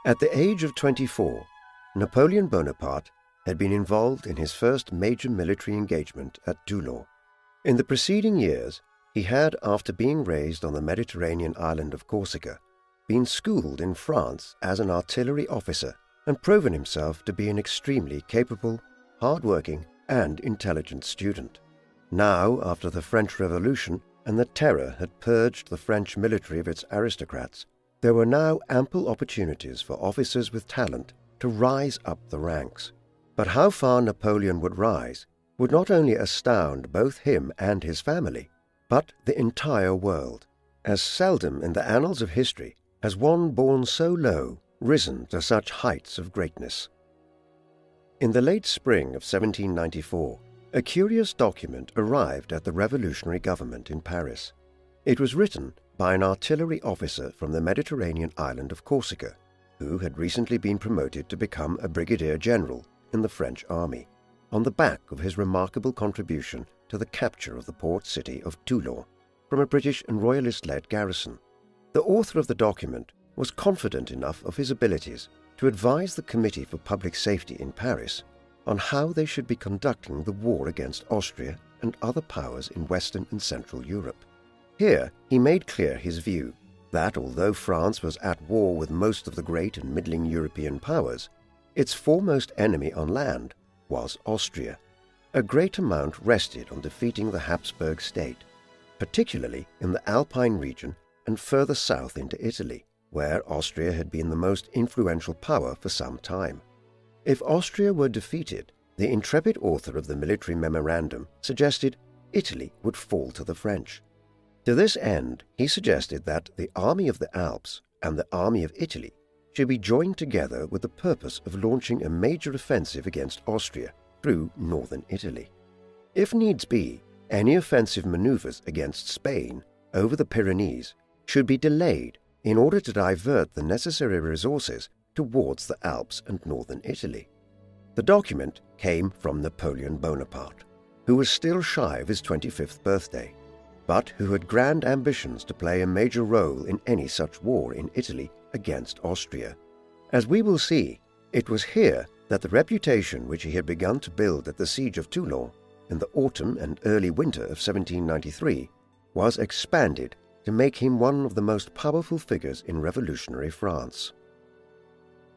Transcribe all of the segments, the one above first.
At the age of 24, Napoleon Bonaparte had been involved in his first major military engagement at Toulon. In the preceding years, he had, after being raised on the Mediterranean island of Corsica, been schooled in France as an artillery officer and proven himself to be an extremely capable, hard-working, and intelligent student. Now, after the French Revolution and the Terror had purged the French military of its aristocrats, there were now ample opportunities for officers with talent to rise up the ranks. But how far Napoleon would rise would not only astound both him and his family, but the entire world, as seldom in the annals of history has one born so low risen to such heights of greatness. In the late spring of 1794, a curious document arrived at the revolutionary government in Paris. It was written by an artillery officer from the Mediterranean island of Corsica, who had recently been promoted to become a brigadier general in the French army, on the back of his remarkable contribution to the capture of the port city of Toulon from a British and Royalist-led garrison. The author of the document was confident enough of his abilities to advise the Committee for Public Safety in Paris on how they should be conducting the war against Austria and other powers in Western and Central Europe. Here he made clear his view that although France was at war with most of the great and middling European powers, its foremost enemy on land was Austria. A great amount rested on defeating the Habsburg state, particularly in the Alpine region and further south into Italy, where Austria had been the most influential power for some time. If Austria were defeated, the intrepid author of the military memorandum suggested Italy would fall to the French. To this end, he suggested that the Army of the Alps and the Army of Italy should be joined together with the purpose of launching a major offensive against Austria through northern Italy. If needs be, any offensive maneuvers against Spain over the Pyrenees should be delayed in order to divert the necessary resources towards the Alps and northern Italy. The document came from Napoleon Bonaparte, who was still shy of his 25th birthday, but who had grand ambitions to play a major role in any such war in Italy against Austria. As we will see, it was here that the reputation which he had begun to build at the siege of Toulon in the autumn and early winter of 1793 was expanded to make him one of the most powerful figures in revolutionary France.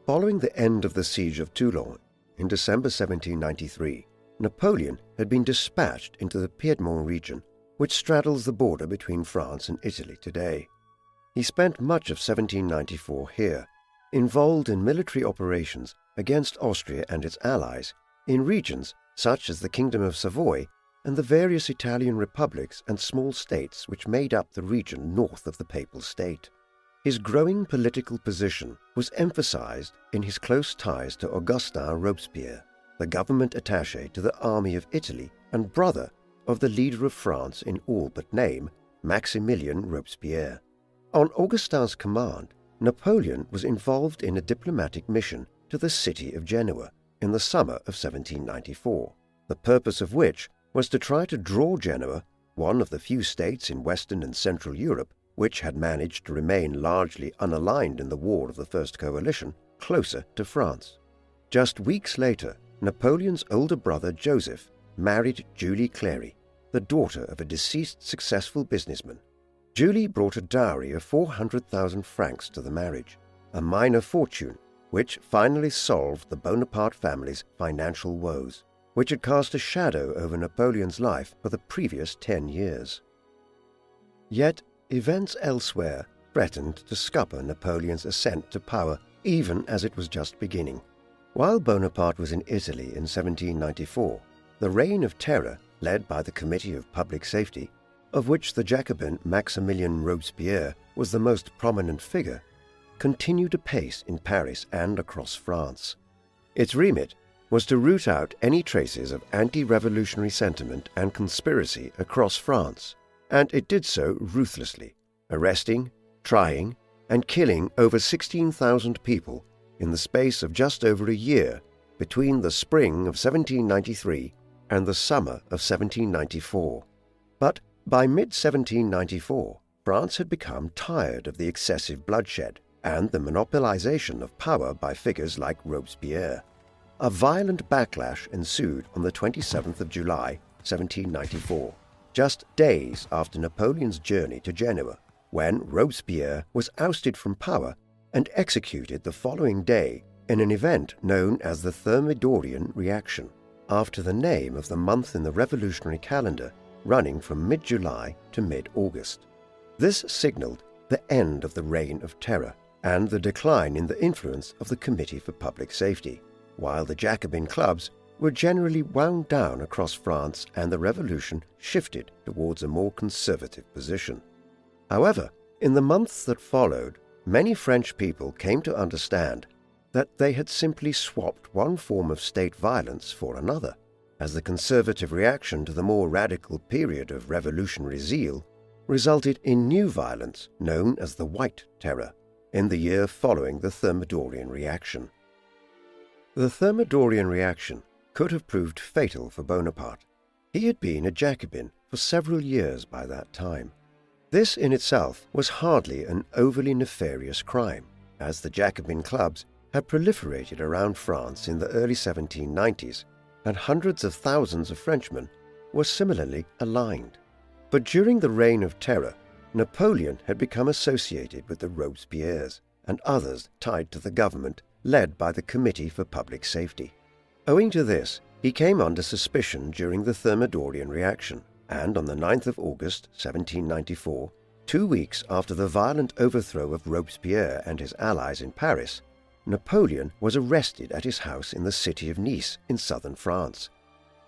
Following the end of the siege of Toulon in December 1793, Napoleon had been dispatched into the Piedmont region, which straddles the border between France and Italy today. He spent much of 1794 here, involved in military operations against Austria and its allies in regions such as the Kingdom of Savoy and the various Italian republics and small states which made up the region north of the Papal State. His growing political position was emphasized in his close ties to Augustin Robespierre, the government attaché to the Army of Italy and brother of the leader of France in all but name, Maximilien Robespierre. On Augustin's command, Napoleon was involved in a diplomatic mission to the city of Genoa in the summer of 1794, the purpose of which was to try to draw Genoa, one of the few states in Western and Central Europe which had managed to remain largely unaligned in the War of the First Coalition, closer to France. Just weeks later, Napoleon's older brother Joseph married Julie Clary, the daughter of a deceased successful businessman. Julie brought a dowry of 400,000 francs to the marriage, a minor fortune which finally solved the Bonaparte family's financial woes, which had cast a shadow over Napoleon's life for the previous 10 years. Yet, events elsewhere threatened to scupper Napoleon's ascent to power even as it was just beginning. While Bonaparte was in Italy in 1794, the Reign of Terror, led by the Committee of Public Safety, of which the Jacobin Maximilien Robespierre was the most prominent figure, continued apace in Paris and across France. Its remit was to root out any traces of anti-revolutionary sentiment and conspiracy across France, and it did so ruthlessly, arresting, trying, and killing over 16,000 people in the space of just over a year between the spring of 1793 and the summer of 1794. But by mid-1794, France had become tired of the excessive bloodshed and the monopolization of power by figures like Robespierre. A violent backlash ensued on the 27th of July, 1794, just days after Napoleon's journey to Genoa, when Robespierre was ousted from power and executed the following day in an event known as the Thermidorian Reaction, after the name of the month in the revolutionary calendar running from mid-July to mid-August. This signaled the end of the Reign of Terror and the decline in the influence of the Committee for Public Safety, while the Jacobin clubs were generally wound down across France and the revolution shifted towards a more conservative position. However, in the months that followed, many French people came to understand that they had simply swapped one form of state violence for another, as the conservative reaction to the more radical period of revolutionary zeal resulted in new violence known as the White Terror in the year following the Thermidorian Reaction. The Thermidorian Reaction could have proved fatal for Bonaparte. He had been a Jacobin for several years by that time. This in itself was hardly an overly nefarious crime, as the Jacobin clubs had proliferated around France in the early 1790s, and hundreds of thousands of Frenchmen were similarly aligned. But during the Reign of Terror, Napoleon had become associated with the Robespierres and others tied to the government led by the Committee for Public Safety. Owing to this, he came under suspicion during the Thermidorian Reaction, and on the 9th of August 1794, 2 weeks after the violent overthrow of Robespierre and his allies in Paris, Napoleon was arrested at his house in the city of Nice in southern France.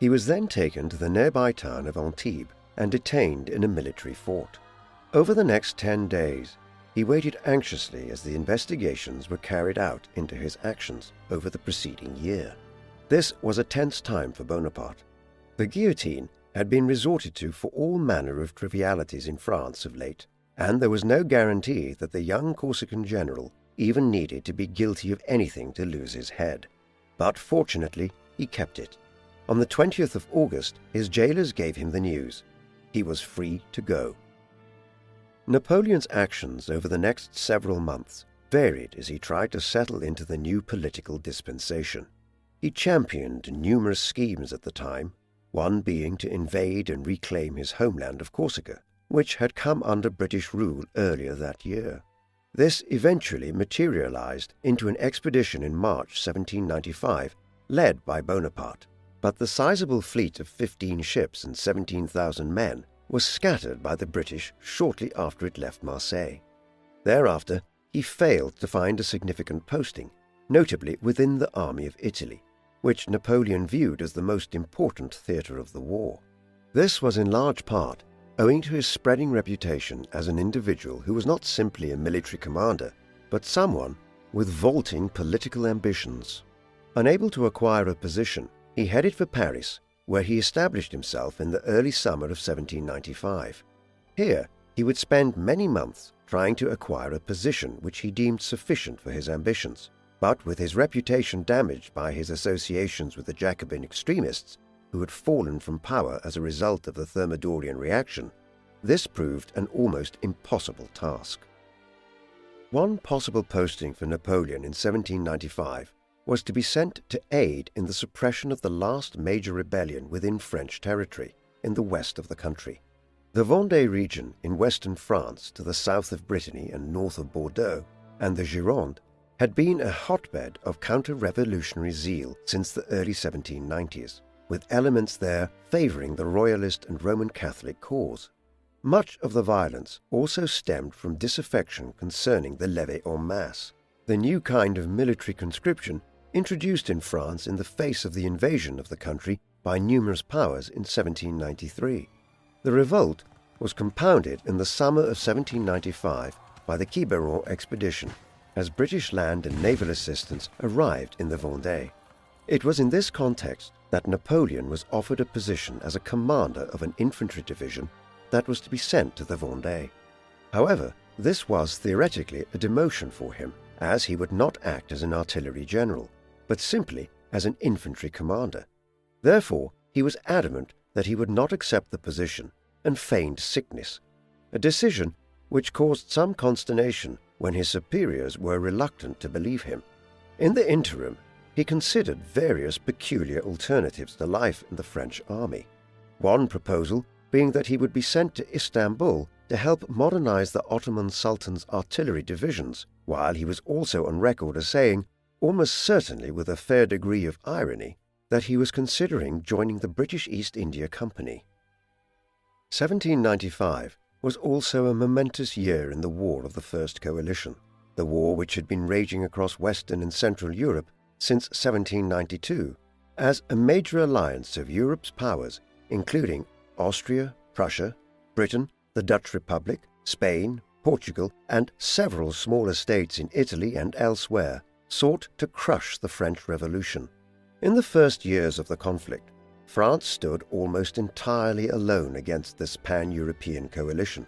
He was then taken to the nearby town of Antibes and detained in a military fort. Over the next 10 days, he waited anxiously as the investigations were carried out into his actions over the preceding year. This was a tense time for Bonaparte. The guillotine had been resorted to for all manner of trivialities in France of late, and there was no guarantee that the young Corsican general even needed to be guilty of anything to lose his head. But fortunately, he kept it. On the 20th of August, his jailers gave him the news. He was free to go. Napoleon's actions over the next several months varied as he tried to settle into the new political dispensation. He championed numerous schemes at the time, one being to invade and reclaim his homeland of Corsica, which had come under British rule earlier that year. This eventually materialized into an expedition in March 1795, led by Bonaparte, but the sizable fleet of 15 ships and 17,000 men was scattered by the British shortly after it left Marseille. Thereafter, he failed to find a significant posting, notably within the Army of Italy, which Napoleon viewed as the most important theatre of the war. This was in large part owing to his spreading reputation as an individual who was not simply a military commander, but someone with vaulting political ambitions. Unable to acquire a position, he headed for Paris, where he established himself in the early summer of 1795. Here, he would spend many months trying to acquire a position which he deemed sufficient for his ambitions, but with his reputation damaged by his associations with the Jacobin extremists, who had fallen from power as a result of the Thermidorian Reaction, this proved an almost impossible task. One possible posting for Napoleon in 1795 was to be sent to aid in the suppression of the last major rebellion within French territory in the west of the country. The Vendée region in western France to the south of Brittany and north of Bordeaux, and the Gironde, had been a hotbed of counter-revolutionary zeal since the early 1790s, with elements there favoring the Royalist and Roman Catholic cause. Much of the violence also stemmed from disaffection concerning the levée en masse, the new kind of military conscription introduced in France in the face of the invasion of the country by numerous powers in 1793. The revolt was compounded in the summer of 1795 by the Quiberon expedition, as British land and naval assistance arrived in the Vendée. It was in this context that Napoleon was offered a position as a commander of an infantry division that was to be sent to the Vendée. However, this was theoretically a demotion for him, as he would not act as an artillery general, but simply as an infantry commander. Therefore, he was adamant that he would not accept the position and feigned sickness, a decision which caused some consternation when his superiors were reluctant to believe him. In the interim, he considered various peculiar alternatives to life in the French army. One proposal being that he would be sent to Istanbul to help modernize the Ottoman Sultan's artillery divisions, while he was also on record as saying, almost certainly with a fair degree of irony, that he was considering joining the British East India Company. 1795 was also a momentous year in the War of the First Coalition, the war which had been raging across Western and Central Europe since 1792, as a major alliance of Europe's powers, including Austria, Prussia, Britain, the Dutch Republic, Spain, Portugal, and several smaller states in Italy and elsewhere, sought to crush the French Revolution. In the first years of the conflict, France stood almost entirely alone against this pan-European coalition,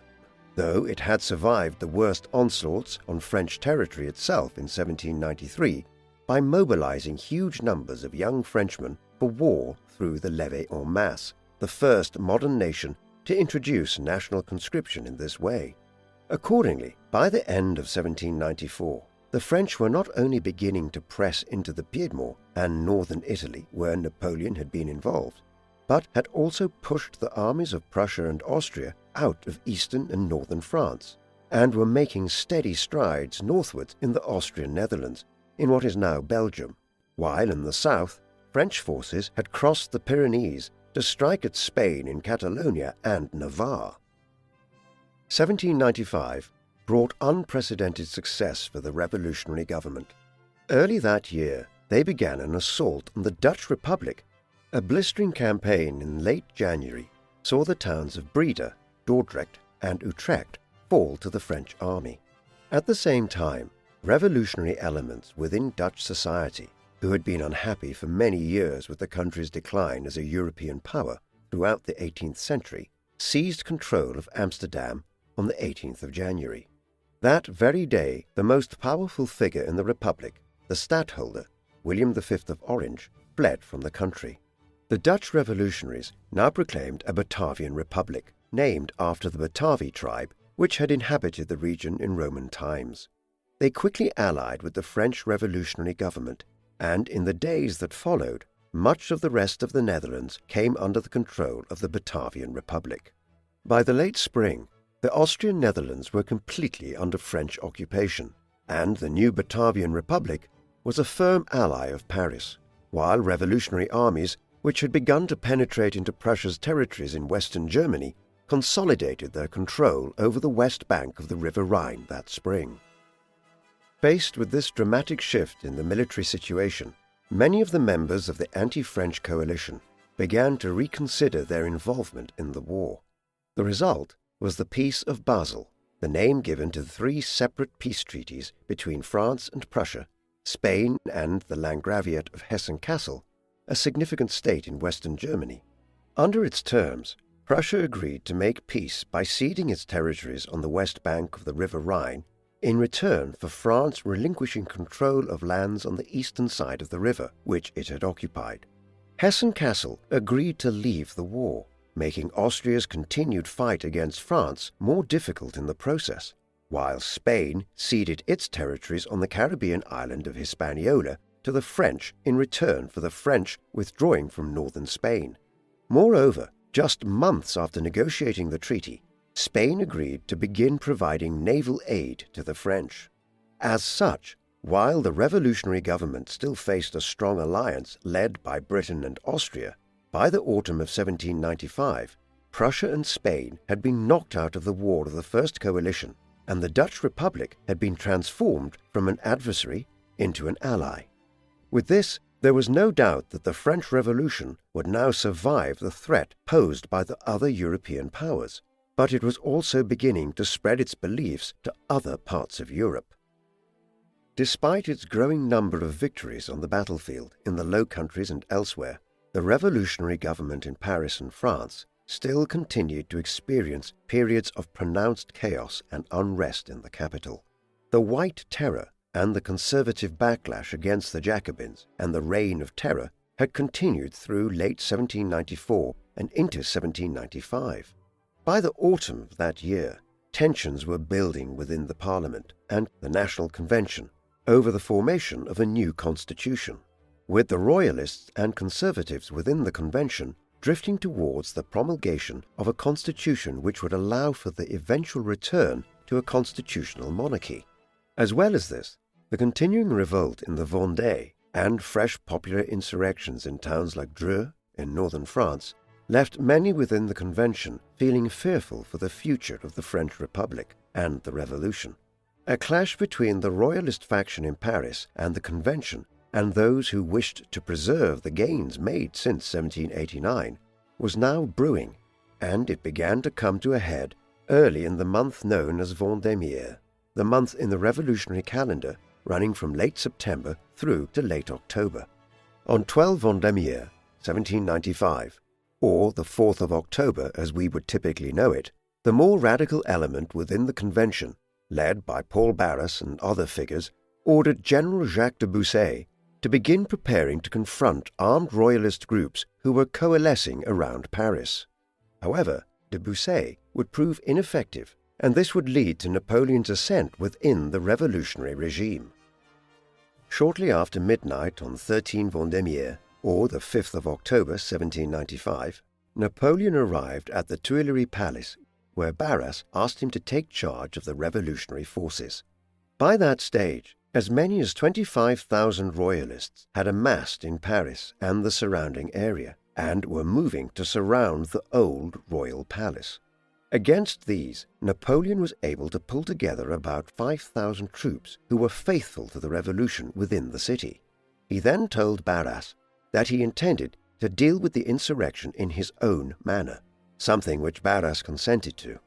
though it had survived the worst onslaughts on French territory itself in 1793 by mobilizing huge numbers of young Frenchmen for war through the Levée en masse, the first modern nation to introduce national conscription in this way. Accordingly, by the end of 1794, the French were not only beginning to press into the Piedmont and northern Italy where Napoleon had been involved, but had also pushed the armies of Prussia and Austria out of eastern and northern France, and were making steady strides northwards in the Austrian Netherlands, in what is now Belgium, while in the south, French forces had crossed the Pyrenees to strike at Spain in Catalonia and Navarre. 1795 brought unprecedented success for the revolutionary government. Early that year, they began an assault on the Dutch Republic. A blistering campaign in late January saw the towns of Breda, Dordrecht, and Utrecht fall to the French army. At the same time, revolutionary elements within Dutch society, who had been unhappy for many years with the country's decline as a European power throughout the 18th century, seized control of Amsterdam on the 18th of January. That very day, the most powerful figure in the Republic, the stadtholder, William V of Orange, fled from the country. The Dutch revolutionaries now proclaimed a Batavian Republic, named after the Batavi tribe which had inhabited the region in Roman times. They quickly allied with the French revolutionary government, and in the days that followed, much of the rest of the Netherlands came under the control of the Batavian Republic. By the late spring, the Austrian Netherlands were completely under French occupation, and the new Batavian Republic was a firm ally of Paris, while revolutionary armies, which had begun to penetrate into Prussia's territories in western Germany, consolidated their control over the west bank of the River Rhine that spring. Faced with this dramatic shift in the military situation, many of the members of the anti-French coalition began to reconsider their involvement in the war. The result was the Peace of Basel, the name given to the three separate peace treaties between France and Prussia, Spain and the Landgraviate of Hessen-Kassel, a significant state in western Germany. Under its terms, Prussia agreed to make peace by ceding its territories on the west bank of the River Rhine in return for France relinquishing control of lands on the eastern side of the river, which it had occupied. Hessen-Kassel agreed to leave the war, making Austria's continued fight against France more difficult in the process, while Spain ceded its territories on the Caribbean island of Hispaniola to the French in return for the French withdrawing from northern Spain. Moreover, just months after negotiating the treaty, Spain agreed to begin providing naval aid to the French. As such, while the revolutionary government still faced a strong alliance led by Britain and Austria, by the autumn of 1795, Prussia and Spain had been knocked out of the War of the First Coalition, and the Dutch Republic had been transformed from an adversary into an ally. With this, there was no doubt that the French Revolution would now survive the threat posed by the other European powers, but it was also beginning to spread its beliefs to other parts of Europe. Despite its growing number of victories on the battlefield in the Low Countries and elsewhere, the revolutionary government in Paris and France still continued to experience periods of pronounced chaos and unrest in the capital. The White Terror and the conservative backlash against the Jacobins and the Reign of Terror had continued through late 1794 and into 1795. By the autumn of that year, tensions were building within the Parliament and the National Convention over the formation of a new constitution, with the Royalists and Conservatives within the Convention drifting towards the promulgation of a constitution which would allow for the eventual return to a constitutional monarchy. As well as this, the continuing revolt in the Vendée and fresh popular insurrections in towns like Dreux in northern France left many within the Convention feeling fearful for the future of the French Republic and the Revolution. A clash between the Royalist faction in Paris and the Convention and those who wished to preserve the gains made since 1789 was now brewing, and it began to come to a head early in the month known as Vendémiaire, the month in the revolutionary calendar running from late September through to late October. On 12 Vendémiaire, 1795, or the 4th of October as we would typically know it, the more radical element within the Convention, led by Paul Barras and other figures, ordered General Jacques de Bussy to begin preparing to confront armed royalist groups who were coalescing around Paris. However, de Bussy would prove ineffective, and this would lead to Napoleon's ascent within the revolutionary regime. Shortly after midnight on 13 Vendémiaire, or the 5th of October 1795, Napoleon arrived at the Tuileries Palace, where Barras asked him to take charge of the revolutionary forces. By that stage, as many as 25,000 royalists had amassed in Paris and the surrounding area, and were moving to surround the old royal palace. Against these, Napoleon was able to pull together about 5,000 troops who were faithful to the revolution within the city. He then told Barras that he intended to deal with the insurrection in his own manner, something which Barras consented to.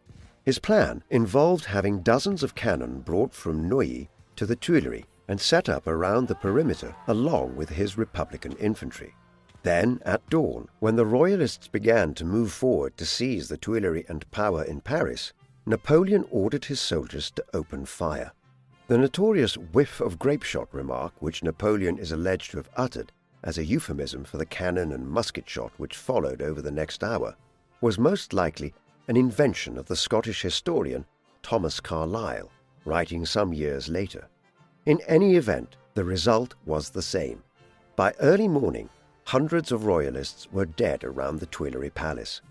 His plan involved having dozens of cannon brought from Neuilly to the Tuileries and set up around the perimeter along with his Republican infantry. Then, at dawn, when the Royalists began to move forward to seize the Tuileries and power in Paris, Napoleon ordered his soldiers to open fire. The notorious whiff of grape-shot remark, which Napoleon is alleged to have uttered as a euphemism for the cannon and musket shot which followed over the next hour, was most likely an invention of the Scottish historian Thomas Carlyle, writing some years later. In any event, the result was the same. By early morning, hundreds of Royalists were dead around the Tuileries Palace.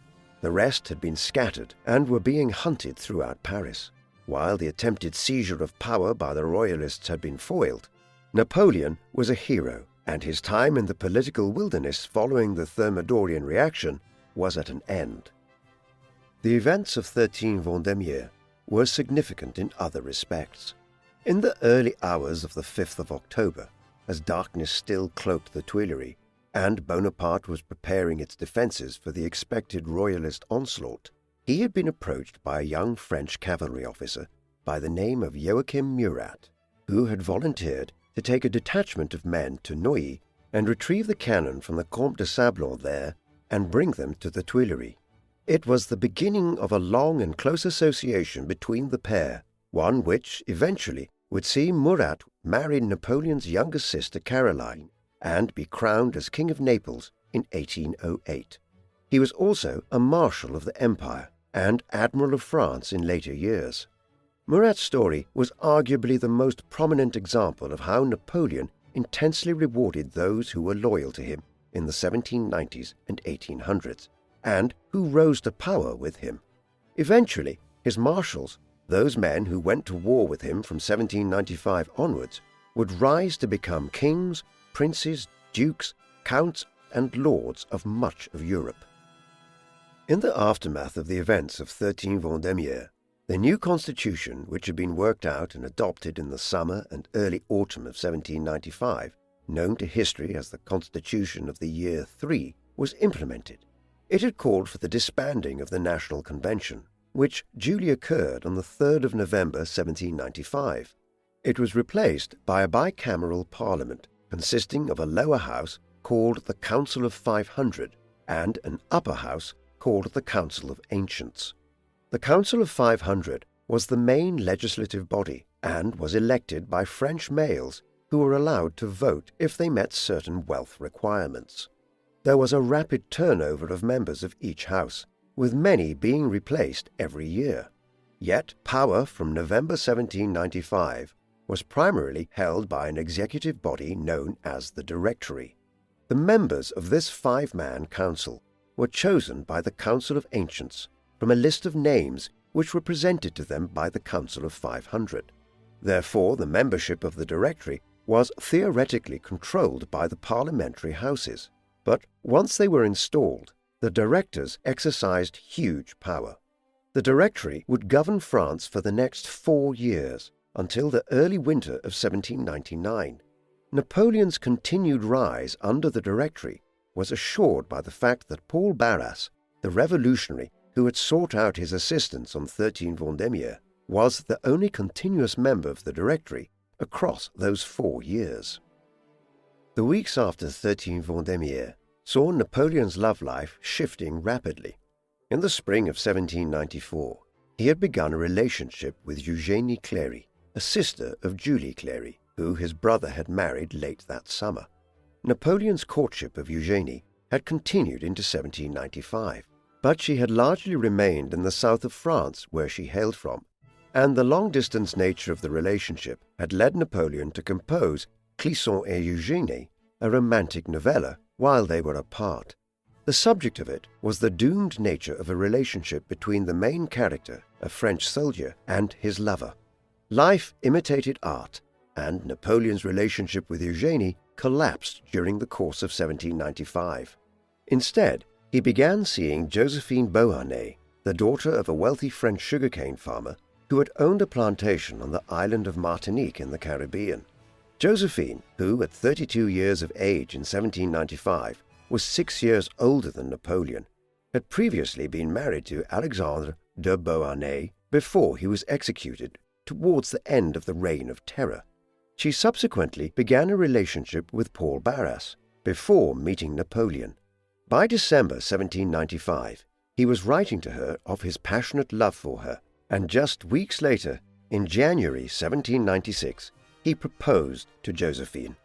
The rest had been scattered and were being hunted throughout Paris. While the attempted seizure of power by the Royalists had been foiled, Napoleon was a hero, and his time in the political wilderness following the Thermidorian reaction was at an end. The events of 13 Vendémiaire were significant in other respects. In the early hours of the 5th of October, as darkness still cloaked the Tuileries, and Bonaparte was preparing its defences for the expected Royalist onslaught, he had been approached by a young French cavalry officer by the name of Joachim Murat, who had volunteered to take a detachment of men to Neuilly and retrieve the cannon from the Comte de Sablon there and bring them to the Tuileries. It was the beginning of a long and close association between the pair, one which, eventually, would see Murat marry Napoleon's younger sister Caroline and be crowned as King of Naples in 1808. He was also a Marshal of the Empire and Admiral of France in later years. Murat's story was arguably the most prominent example of how Napoleon intensely rewarded those who were loyal to him in the 1790s and 1800s, and who rose to power with him. Eventually, his marshals, those men who went to war with him from 1795 onwards, would rise to become kings, princes, dukes, counts, and lords of much of Europe. In the aftermath of the events of 13 Vendémiaire, the new constitution, which had been worked out and adopted in the summer and early autumn of 1795, known to history as the Constitution of the Year 3, was implemented. It had called for the disbanding of the National Convention, which duly occurred on the 3rd of November 1795. It was replaced by a bicameral parliament consisting of a lower house called the Council of 500 and an upper house called the Council of Ancients. The Council of 500 was the main legislative body and was elected by French males who were allowed to vote if they met certain wealth requirements. There was a rapid turnover of members of each house, with many being replaced every year. Yet power from November 1795 was primarily held by an executive body known as the Directory. The members of this five-man council were chosen by the Council of Ancients from a list of names which were presented to them by the Council of 500. Therefore, the membership of the Directory was theoretically controlled by the parliamentary houses. But once they were installed, the directors exercised huge power. The Directory would govern France for the next 4 years, until the early winter of 1799. Napoleon's continued rise under the Directory was assured by the fact that Paul Barras, the revolutionary who had sought out his assistance on 13 Vendémiaire, was the only continuous member of the Directory across those 4 years. The weeks after 13 Vendémiaire saw Napoleon's love life shifting rapidly. In the spring of 1794, he had begun a relationship with Eugénie Cléry, a sister of Julie Cléry, who his brother had married late that summer. Napoleon's courtship of Eugénie had continued into 1795, but she had largely remained in the south of France where she hailed from, and the long-distance nature of the relationship had led Napoleon to compose Clisson et Eugénie, a romantic novella, while they were apart. The subject of it was the doomed nature of a relationship between the main character, a French soldier, and his lover. Life imitated art, and Napoleon's relationship with Eugénie collapsed during the course of 1795. Instead, he began seeing Josephine Beauharnais, the daughter of a wealthy French sugarcane farmer who had owned a plantation on the island of Martinique in the Caribbean. Josephine, who at 32 years of age in 1795 was 6 years older than Napoleon, had previously been married to Alexandre de Beauharnais before he was executed towards the end of the Reign of Terror. She subsequently began a relationship with Paul Barras before meeting Napoleon. By December 1795, he was writing to her of his passionate love for her, and just weeks later, in January 1796, he proposed to Josephine.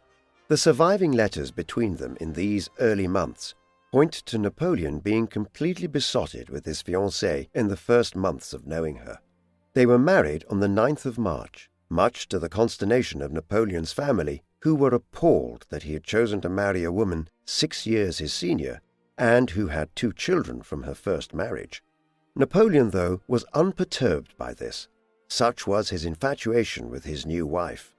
The surviving letters between them in these early months point to Napoleon being completely besotted with his fiancée in the first months of knowing her. They were married on the 9th of March, much to the consternation of Napoleon's family, who were appalled that he had chosen to marry a woman 6 years his senior and who had 2 children from her first marriage. Napoleon, though, was unperturbed by this. Such was his infatuation with his new wife.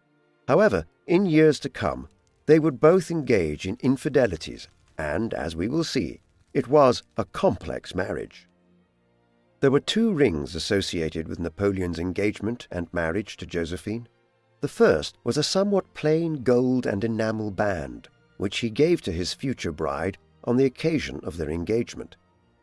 However, in years to come, they would both engage in infidelities, and, as we will see, it was a complex marriage. There were 2 rings associated with Napoleon's engagement and marriage to Josephine. The first was a somewhat plain gold and enamel band, which he gave to his future bride on the occasion of their engagement.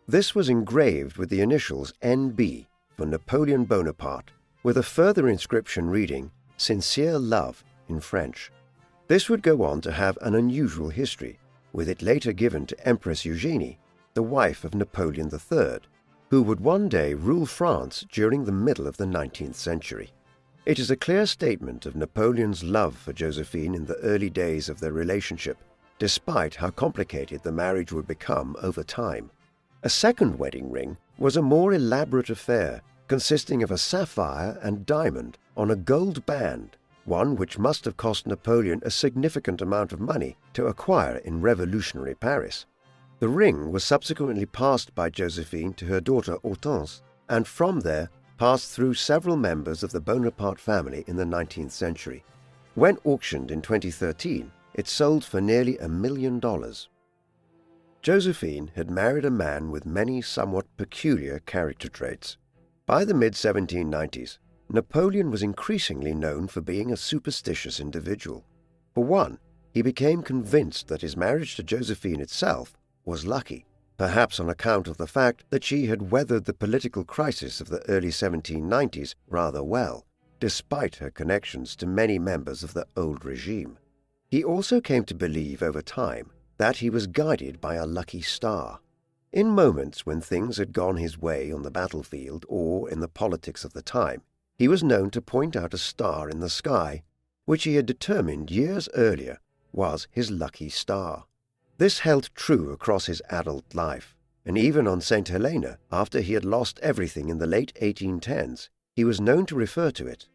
This was engraved with the initials N.B. for Napoleon Bonaparte, with a further inscription reading, "Sincere Love," in French. This would go on to have an unusual history, with it later given to Empress Eugénie, the wife of Napoleon III, who would one day rule France during the middle of the 19th century. It is a clear statement of Napoleon's love for Josephine in the early days of their relationship, despite how complicated the marriage would become over time. A second wedding ring was a more elaborate affair, consisting of a sapphire and diamond on a gold band, one which must have cost Napoleon a significant amount of money to acquire in revolutionary Paris. The ring was subsequently passed by Josephine to her daughter Hortense, and from there passed through several members of the Bonaparte family in the 19th century. When auctioned in 2013, it sold for nearly $1 million. Josephine had married a man with many somewhat peculiar character traits. By the mid-1790s, Napoleon was increasingly known for being a superstitious individual. For one, he became convinced that his marriage to Josephine itself was lucky, perhaps on account of the fact that she had weathered the political crisis of the early 1790s rather well, despite her connections to many members of the old regime. He also came to believe over time that he was guided by a lucky star. In moments when things had gone his way on the battlefield or in the politics of the time, he was known to point out a star in the sky, which he had determined years earlier was his lucky star. This held true across his adult life, and even on St. Helena, after he had lost everything in the late 1810s, he was known to refer to it.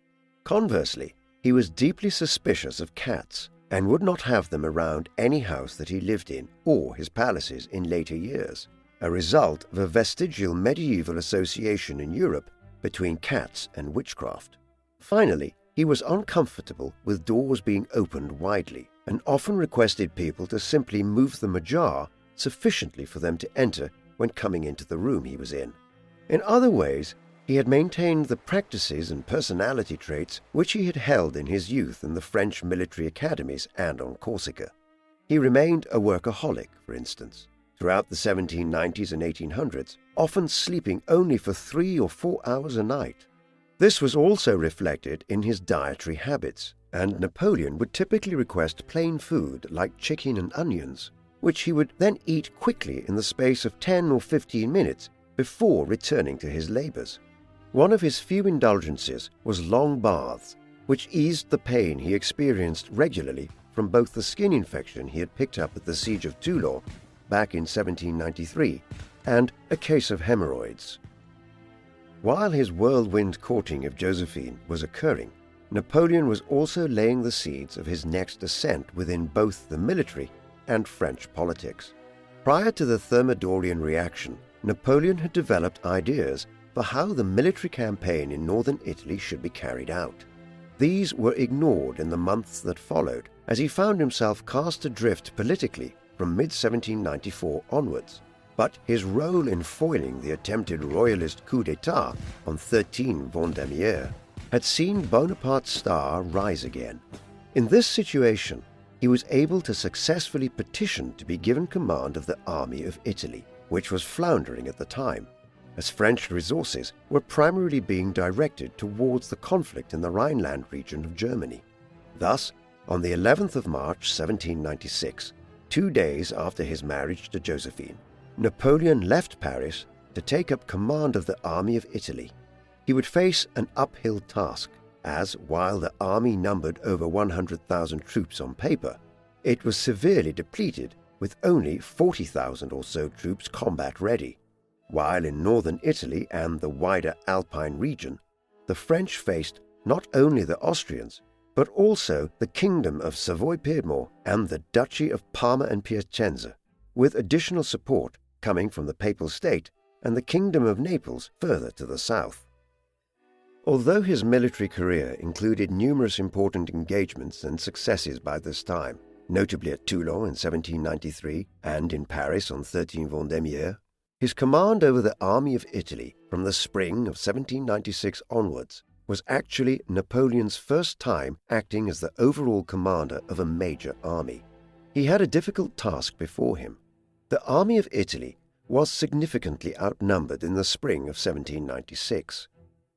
Conversely, he was deeply suspicious of cats and would not have them around any house that he lived in or his palaces in later years, a result of a vestigial medieval association in Europe between cats and witchcraft. Finally, he was uncomfortable with doors being opened widely and often requested people to simply move them ajar sufficiently for them to enter when coming into the room he was in. In other ways, he had maintained the practices and personality traits which he had held in his youth in the French military academies and on Corsica. He remained a workaholic, for instance, throughout the 1790s and 1800s, often sleeping only for 3 or 4 hours a night. This was also reflected in his dietary habits, and Napoleon would typically request plain food like chicken and onions, which he would then eat quickly in the space of 10 or 15 minutes before returning to his labors. One of his few indulgences was long baths, which eased the pain he experienced regularly from both the skin infection he had picked up at the siege of Toulon back in 1793 and a case of hemorrhoids. While his whirlwind courting of Josephine was occurring, Napoleon was also laying the seeds of his next ascent within both the military and French politics. Prior to the Thermidorian reaction, Napoleon had developed ideas for how the military campaign in northern Italy should be carried out. These were ignored in the months that followed, as he found himself cast adrift politically from mid-1794 onwards. But his role in foiling the attempted royalist coup d'etat on 13 Vendémiaire had seen Bonaparte's star rise again. In this situation, he was able to successfully petition to be given command of the army of Italy, which was floundering at the time, as French resources were primarily being directed towards the conflict in the Rhineland region of Germany. Thus, on the 11th of March 1796, 2 days after his marriage to Josephine, Napoleon left Paris to take up command of the army of Italy. He would face an uphill task, as while the army numbered over 100,000 troops on paper, it was severely depleted with only 40,000 or so troops combat-ready. While in northern Italy and the wider Alpine region, the French faced not only the Austrians, but also the Kingdom of Savoy-Piedmont and the Duchy of Parma and Piacenza, with additional support coming from the Papal State and the Kingdom of Naples further to the south. Although his military career included numerous important engagements and successes by this time, notably at Toulon in 1793 and in Paris on 13 Vendémiaire, his command over the army of Italy from the spring of 1796 onwards was actually Napoleon's first time acting as the overall commander of a major army. He had a difficult task before him. The army of Italy was significantly outnumbered in the spring of 1796.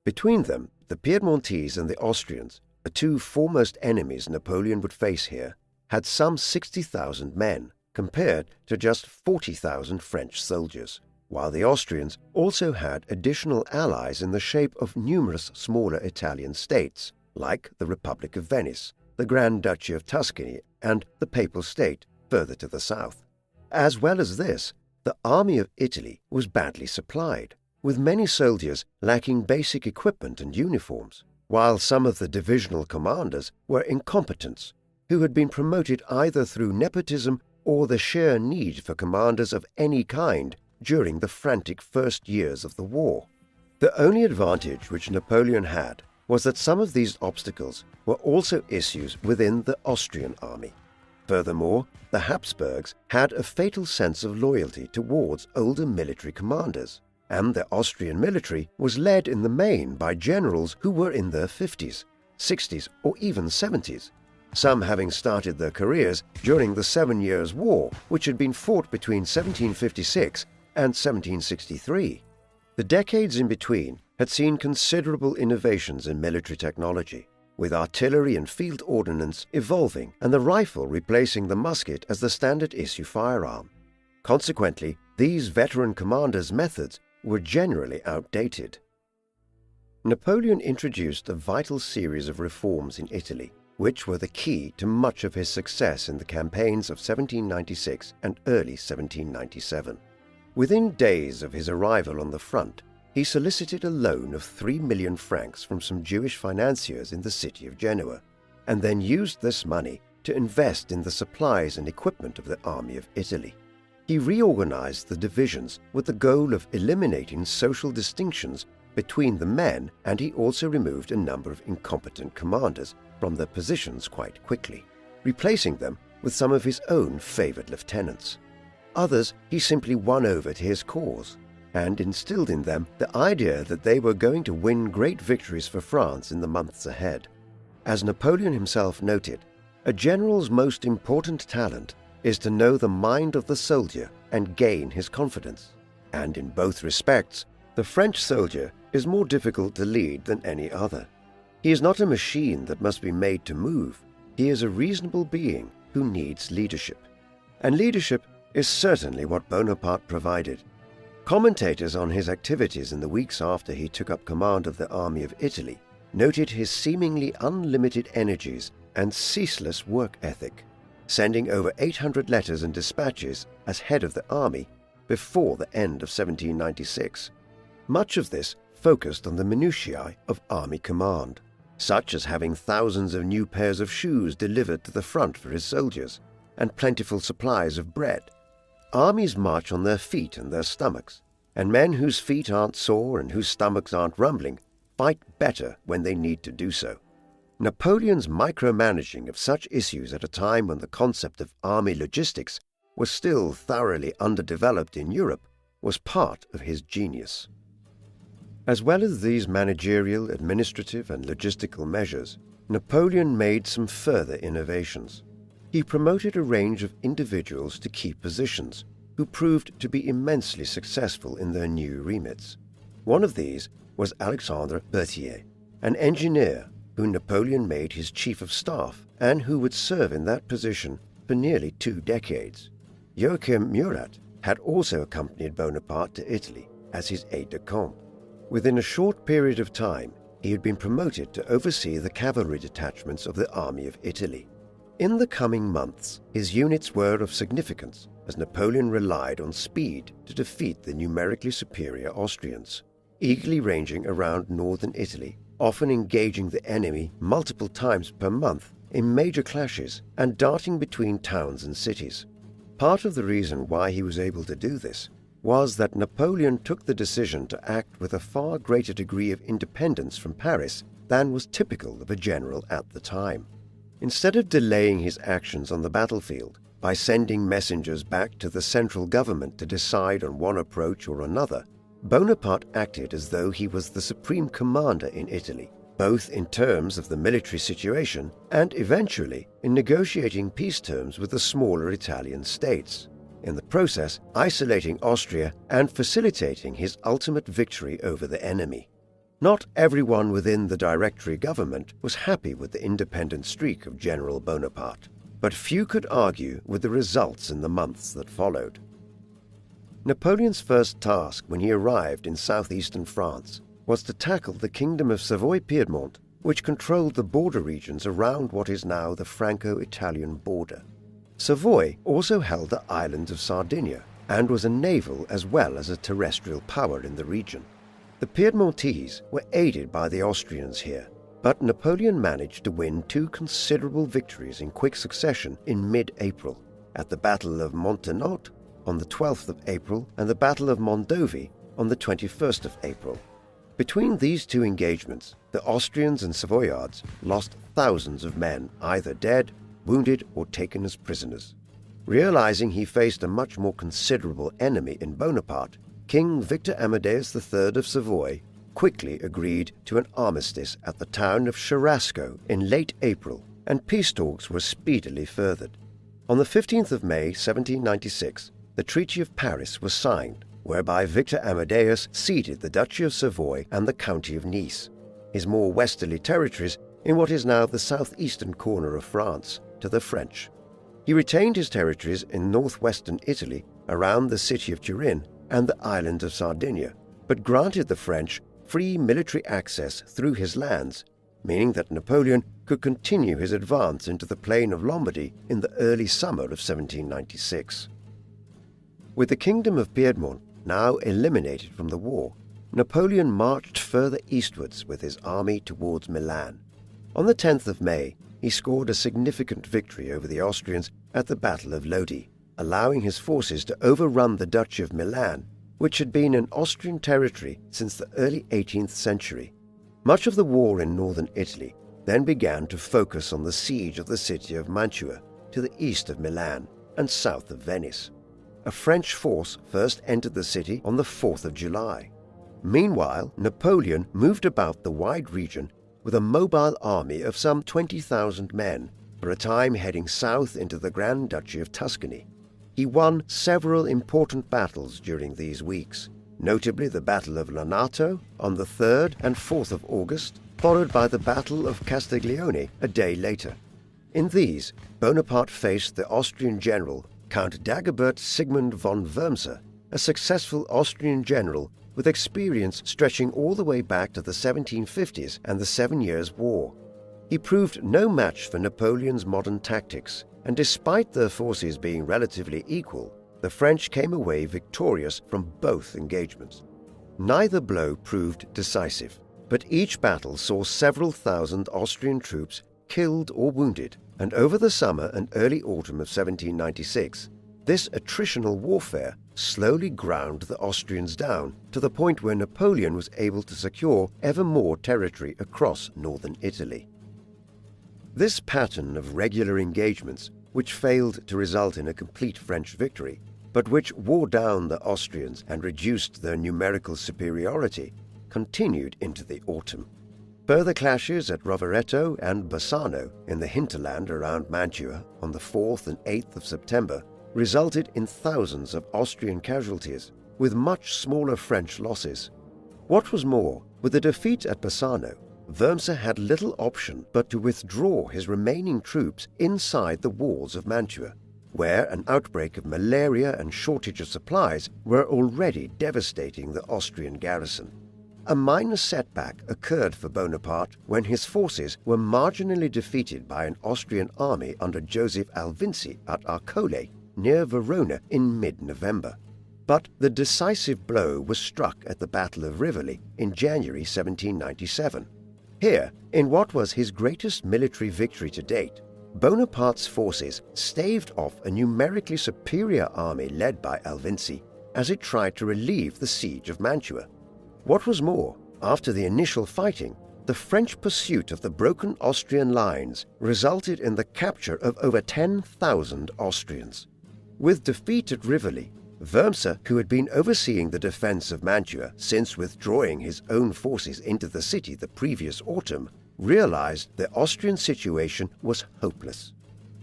Between them, the Piedmontese and the Austrians, the two foremost enemies Napoleon would face here, had some 60,000 men, compared to just 40,000 French soldiers, while the Austrians also had additional allies in the shape of numerous smaller Italian states, like the Republic of Venice, the Grand Duchy of Tuscany, and the Papal State further to the south. As well as this, the army of Italy was badly supplied, with many soldiers lacking basic equipment and uniforms, while some of the divisional commanders were incompetents, who had been promoted either through nepotism or the sheer need for commanders of any kind during the frantic first years of the war. The only advantage which Napoleon had was that some of these obstacles were also issues within the Austrian army. Furthermore, the Habsburgs had a fatal sense of loyalty towards older military commanders, and the Austrian military was led in the main by generals who were in their 50s, 60s, or even 70s, some having started their careers during the 7 Years' War, which had been fought between 1756 and 1763. The decades in between had seen considerable innovations in military technology, with artillery and field ordnance evolving and the rifle replacing the musket as the standard issue firearm. Consequently, these veteran commanders' methods were generally outdated. Napoleon introduced a vital series of reforms in Italy, which were the key to much of his success in the campaigns of 1796 and early 1797. Within days of his arrival on the front, he solicited a loan of 3 million francs from some Jewish financiers in the city of Genoa, and then used this money to invest in the supplies and equipment of the army of Italy. He reorganized the divisions with the goal of eliminating social distinctions between the men, and he also removed a number of incompetent commanders from their positions quite quickly, replacing them with some of his own favored lieutenants. Others he simply won over to his cause, and instilled in them the idea that they were going to win great victories for France in the months ahead. As Napoleon himself noted, a general's most important talent is to know the mind of the soldier and gain his confidence. And in both respects, the French soldier is more difficult to lead than any other. He is not a machine that must be made to move. He is a reasonable being who needs leadership. And leadership is certainly what Bonaparte provided. Commentators on his activities in the weeks after he took up command of the army of Italy noted his seemingly unlimited energies and ceaseless work ethic, sending over 800 letters and dispatches as head of the army before the end of 1796. Much of this focused on the minutiae of army command, such as having thousands of new pairs of shoes delivered to the front for his soldiers, and plentiful supplies of bread. Armies march on their feet and their stomachs, and men whose feet aren't sore and whose stomachs aren't rumbling fight better when they need to do so. Napoleon's micromanaging of such issues at a time when the concept of army logistics was still thoroughly underdeveloped in Europe was part of his genius. As well as these managerial, administrative, and logistical measures, Napoleon made some further innovations. He promoted a range of individuals to key positions who proved to be immensely successful in their new remits. One of these was Alexandre Berthier, an engineer who Napoleon made his chief of staff and who would serve in that position for nearly 2 decades. Joachim Murat had also accompanied Bonaparte to Italy as his aide-de-camp. Within a short period of time, he had been promoted to oversee the cavalry detachments of the army of Italy. In the coming months, his units were of significance as Napoleon relied on speed to defeat the numerically superior Austrians, eagerly ranging around northern Italy, often engaging the enemy multiple times per month in major clashes and darting between towns and cities. Part of the reason why he was able to do this was that Napoleon took the decision to act with a far greater degree of independence from Paris than was typical of a general at the time. Instead of delaying his actions on the battlefield by sending messengers back to the central government to decide on one approach or another, Bonaparte acted as though he was the supreme commander in Italy, both in terms of the military situation and eventually in negotiating peace terms with the smaller Italian states, in the process isolating Austria and facilitating his ultimate victory over the enemy. Not everyone within the Directory government was happy with the independent streak of General Bonaparte, but few could argue with the results in the months that followed. Napoleon's first task when he arrived in southeastern France was to tackle the Kingdom of Savoy-Piedmont, which controlled the border regions around what is now the Franco-Italian border. Savoy also held the island of Sardinia and was a naval as well as a terrestrial power in the region. The Piedmontese were aided by the Austrians here, but Napoleon managed to win 2 considerable victories in quick succession in mid-April, at the Battle of Montenotte on the 12th of April and the Battle of Mondovi on the 21st of April. Between these 2 engagements, the Austrians and Savoyards lost thousands of men, either dead, wounded, or taken as prisoners. Realizing he faced a much more considerable enemy in Bonaparte, King Victor Amadeus III of Savoy quickly agreed to an armistice at the town of Cherasco in late April, and peace talks were speedily furthered. On the 15th of May 1796, the Treaty of Paris was signed, whereby Victor Amadeus ceded the Duchy of Savoy and the County of Nice, his more westerly territories in what is now the southeastern corner of France, to the French. He retained his territories in northwestern Italy around the city of Turin and the island of Sardinia, but granted the French free military access through his lands, meaning that Napoleon could continue his advance into the plain of Lombardy in the early summer of 1796. With the Kingdom of Piedmont now eliminated from the war, Napoleon marched further eastwards with his army towards Milan. On the 10th of May, he scored a significant victory over the Austrians at the Battle of Lodi, allowing his forces to overrun the Duchy of Milan, which had been in Austrian territory since the early 18th century. Much of the war in northern Italy then began to focus on the siege of the city of Mantua, to the east of Milan and south of Venice. A French force first entered the city on the 4th of July. Meanwhile, Napoleon moved about the wide region with a mobile army of some 20,000 men, for a time heading south into the Grand Duchy of Tuscany. He won several important battles during these weeks, notably the Battle of Lonato on the 3rd and 4th of August, followed by the Battle of Castiglione a day later. In these, Bonaparte faced the Austrian general Count Dagobert Sigmund von Wurmser, a successful Austrian general with experience stretching all the way back to the 1750s and the 7 Years' War. He proved no match for Napoleon's modern tactics, and despite their forces being relatively equal, the French came away victorious from both engagements. Neither blow proved decisive, but each battle saw several thousand Austrian troops killed or wounded, and over the summer and early autumn of 1796, this attritional warfare slowly ground the Austrians down to the point where Napoleon was able to secure ever more territory across northern Italy. This pattern of regular engagements, which failed to result in a complete French victory, but which wore down the Austrians and reduced their numerical superiority, continued into the autumn. Further clashes at Rovereto and Bassano in the hinterland around Mantua on the 4th and 8th of September resulted in thousands of Austrian casualties, with much smaller French losses. What was more, with the defeat at Bassano, Wurmser had little option but to withdraw his remaining troops inside the walls of Mantua, where an outbreak of malaria and shortage of supplies were already devastating the Austrian garrison. A minor setback occurred for Bonaparte when his forces were marginally defeated by an Austrian army under Joseph Alvinci at Arcole, near Verona, in mid-November. But the decisive blow was struck at the Battle of Rivoli in January 1797. Here, in what was his greatest military victory to date, Bonaparte's forces staved off a numerically superior army led by Alvinci as it tried to relieve the siege of Mantua. What was more, after the initial fighting, the French pursuit of the broken Austrian lines resulted in the capture of over 10,000 Austrians. With defeat at Rivoli, Wurmser, who had been overseeing the defense of Mantua since withdrawing his own forces into the city the previous autumn, realized the Austrian situation was hopeless.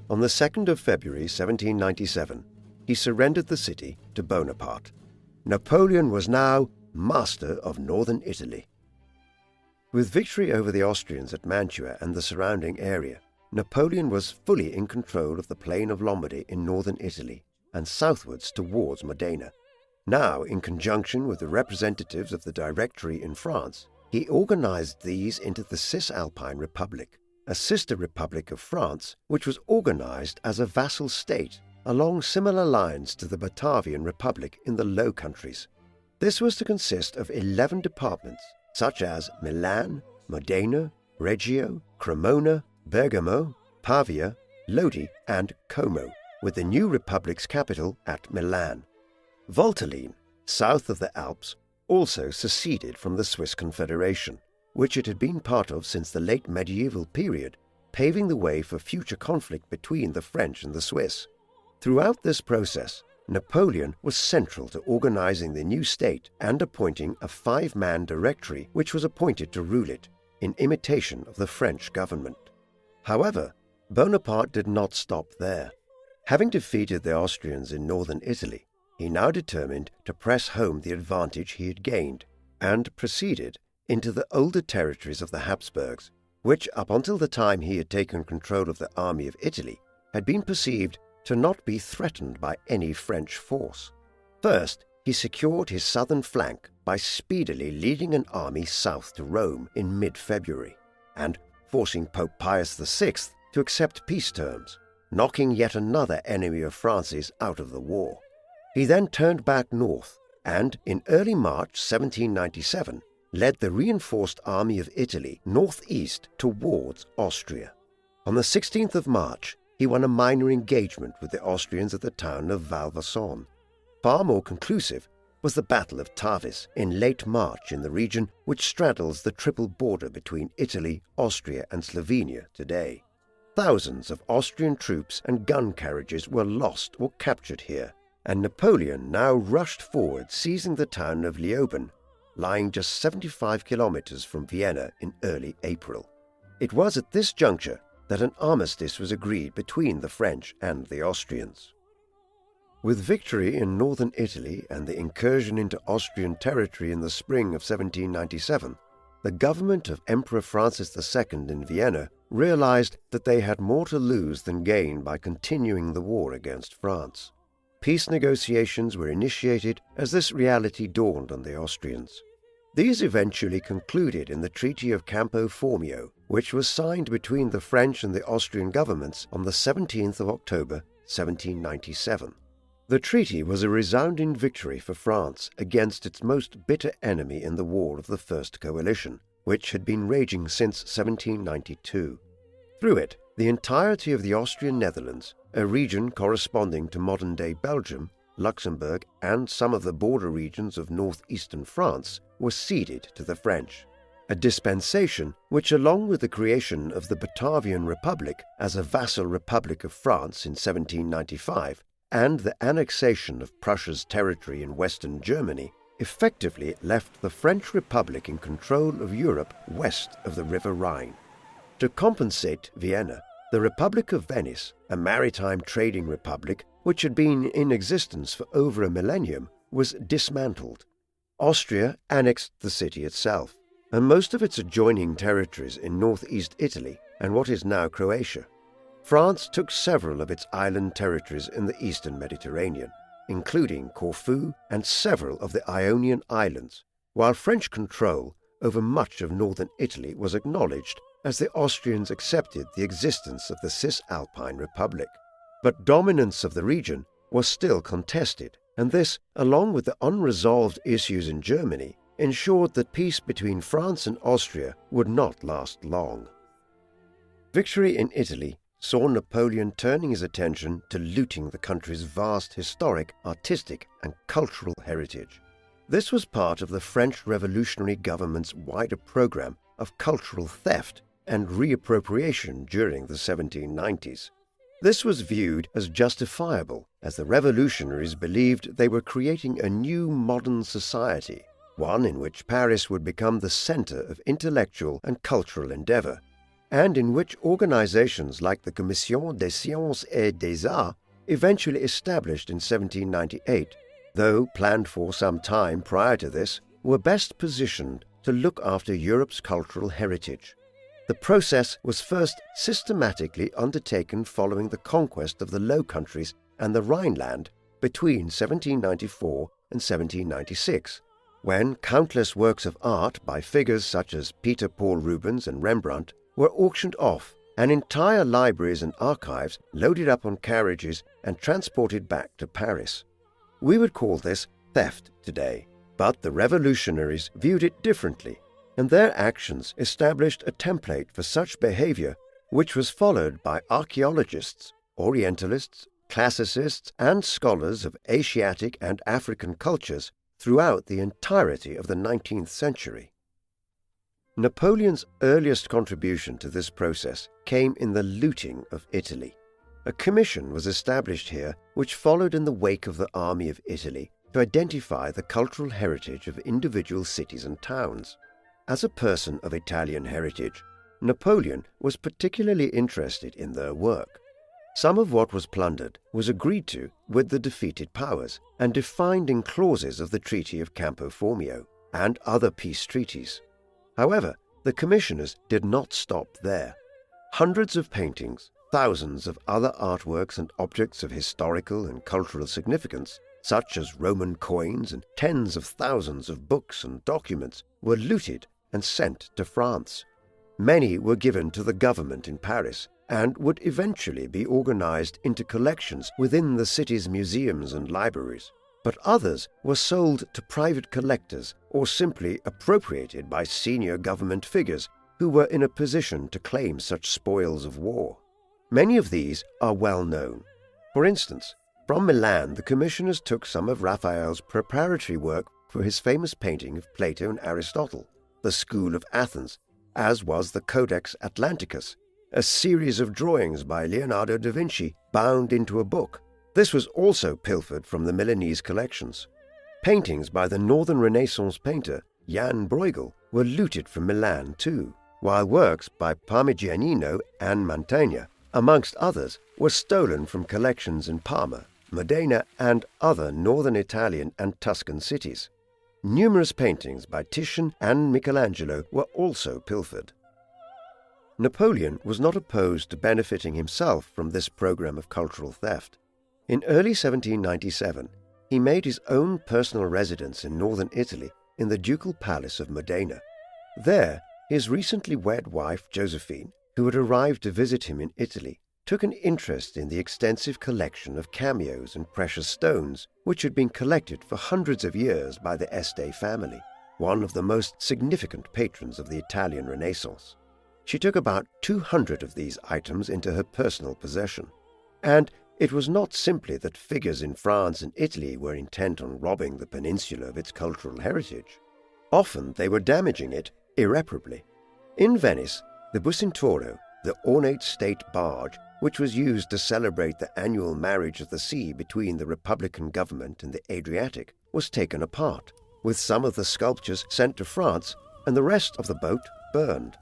On the 2nd of February 1797, he surrendered the city to Bonaparte. Napoleon was now master of northern Italy. With victory over the Austrians at Mantua and the surrounding area, Napoleon was fully in control of the plain of Lombardy in northern Italy and southwards towards Modena. Now, in conjunction with the representatives of the Directory in France, he organized these into the Cisalpine Republic, a sister republic of France which was organized as a vassal state along similar lines to the Batavian Republic in the Low Countries. This was to consist of 11 departments, such as Milan, Modena, Reggio, Cremona, Bergamo, Pavia, Lodi, and Como, with the new republic's capital at Milan. Valtelline, south of the Alps, also seceded from the Swiss Confederation, which it had been part of since the late medieval period, paving the way for future conflict between the French and the Swiss. Throughout this process, Napoleon was central to organizing the new state and appointing a 5-man directory which was appointed to rule it, in imitation of the French government. However, Bonaparte did not stop there. Having defeated the Austrians in northern Italy, he now determined to press home the advantage he had gained and proceeded into the older territories of the Habsburgs, which up until the time he had taken control of the army of Italy had been perceived to not be threatened by any French force. First, he secured his southern flank by speedily leading an army south to Rome in mid-February and forcing Pope Pius VI to accept peace terms, knocking yet another enemy of France's out of the war. He then turned back north, and in early March 1797 led the reinforced army of Italy northeast towards Austria. On the 16th of March, he won a minor engagement with the Austrians at the town of Valvasson. Far more conclusive was the Battle of Tavis in late March in the region which straddles the triple border between Italy, Austria and Slovenia today. Thousands of Austrian troops and gun carriages were lost or captured here, and Napoleon now rushed forward, seizing the town of Leoben, lying just 75 kilometers from Vienna in early April. It was at this juncture that an armistice was agreed between the French and the Austrians. With victory in northern Italy and the incursion into Austrian territory in the spring of 1797, the government of Emperor Francis II in Vienna realized that they had more to lose than gain by continuing the war against France. Peace negotiations were initiated as this reality dawned on the Austrians. These eventually concluded in the Treaty of Campo Formio, which was signed between the French and the Austrian governments on the 17th of October 1797. The treaty was a resounding victory for France against its most bitter enemy in the War of the First Coalition, which had been raging since 1792. Through it, the entirety of the Austrian Netherlands, a region corresponding to modern-day Belgium, Luxembourg, and some of the border regions of northeastern France, was ceded to the French. A dispensation which, along with the creation of the Batavian Republic as a vassal republic of France in 1795, and the annexation of Prussia's territory in western Germany, effectively left the French Republic in control of Europe west of the River Rhine. To compensate Vienna, the Republic of Venice, a maritime trading republic which had been in existence for over a millennium, was dismantled. Austria annexed the city itself, and most of its adjoining territories in northeast Italy and what is now Croatia. France took several of its island territories in the eastern Mediterranean, including Corfu and several of the Ionian Islands, while French control over much of northern Italy was acknowledged as the Austrians accepted the existence of the Cisalpine Republic. But dominance of the region was still contested, and this, along with the unresolved issues in Germany, ensured that peace between France and Austria would not last long. Victory in Italy saw Napoleon turning his attention to looting the country's vast historic, artistic, and cultural heritage. This was part of the French revolutionary government's wider program of cultural theft and reappropriation during the 1790s. This was viewed as justifiable, as the revolutionaries believed they were creating a new modern society, one in which Paris would become the center of intellectual and cultural endeavor, and in which organizations like the Commission des Sciences et des Arts, eventually established in 1798, though planned for some time prior to this, were best positioned to look after Europe's cultural heritage. The process was first systematically undertaken following the conquest of the Low Countries and the Rhineland between 1794 and 1796, when countless works of art by figures such as Peter Paul Rubens and Rembrandt were auctioned off, and entire libraries and archives loaded up on carriages and transported back to Paris. We would call this theft today, but the revolutionaries viewed it differently, and their actions established a template for such behavior, which was followed by archaeologists, Orientalists, classicists, and scholars of Asiatic and African cultures throughout the entirety of the 19th century. Napoleon's earliest contribution to this process came in the looting of Italy. A commission was established here which followed in the wake of the Army of Italy to identify the cultural heritage of individual cities and towns. As a person of Italian heritage, Napoleon was particularly interested in their work. Some of what was plundered was agreed to with the defeated powers and defined in clauses of the Treaty of Campo Formio and other peace treaties. However, the commissioners did not stop there. Hundreds of paintings, thousands of other artworks and objects of historical and cultural significance, such as Roman coins and tens of thousands of books and documents, were looted and sent to France. Many were given to the government in Paris and would eventually be organized into collections within the city's museums and libraries. but others were sold to private collectors or simply appropriated by senior government figures who were in a position to claim such spoils of war. Many of these are well known. For instance, from Milan the commissioners took some of Raphael's preparatory work for his famous painting of Plato and Aristotle, the School of Athens, as was the Codex Atlanticus, a series of drawings by Leonardo da Vinci bound into a book. This was also pilfered from the Milanese collections. Paintings by the Northern Renaissance painter Jan Bruegel were looted from Milan too, while works by Parmigianino and Mantegna, amongst others, were stolen from collections in Parma, Modena, and other northern Italian and Tuscan cities. Numerous paintings by Titian and Michelangelo were also pilfered. Napoleon was not opposed to benefiting himself from this program of cultural theft. In early 1797, he made his own personal residence in northern Italy in the ducal palace of Modena. There, his recently wed wife Josephine, who had arrived to visit him in Italy, took an interest in the extensive collection of cameos and precious stones which had been collected for hundreds of years by the Este family, one of the most significant patrons of the Italian Renaissance. She took about 200 of these items into her personal possession, and it was not simply that figures in France and Italy were intent on robbing the peninsula of its cultural heritage. Often they were damaging it irreparably. In Venice, the Bucintoro, the ornate state barge, which was used to celebrate the annual marriage of the sea between the Republican government and the Adriatic, was taken apart, with some of the sculptures sent to France and the rest of the boat burned.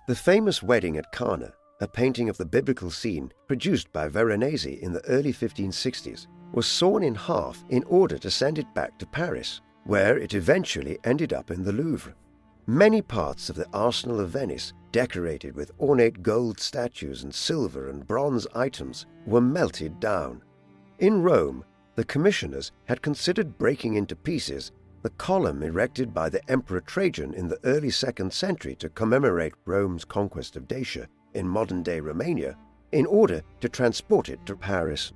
The famous wedding at Cana, a painting of the biblical scene produced by Veronese in the early 1560s, was sawn in half in order to send it back to Paris, where it eventually ended up in the Louvre. Many parts of the Arsenal of Venice, decorated with ornate gold statues and silver and bronze items, were melted down. In Rome, the commissioners had considered breaking into pieces the column erected by the Emperor Trajan in the early 2nd century to commemorate Rome's conquest of Dacia in modern-day Romania, in order to transport it to Paris.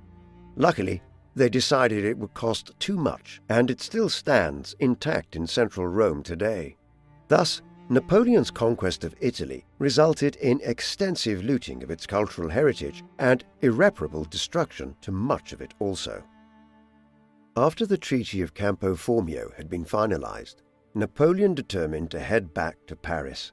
Luckily, they decided it would cost too much, and it still stands intact in central Rome today. Thus, Napoleon's conquest of Italy resulted in extensive looting of its cultural heritage and irreparable destruction to much of it also. After the Treaty of Campo Formio had been finalized, Napoleon determined to head back to Paris.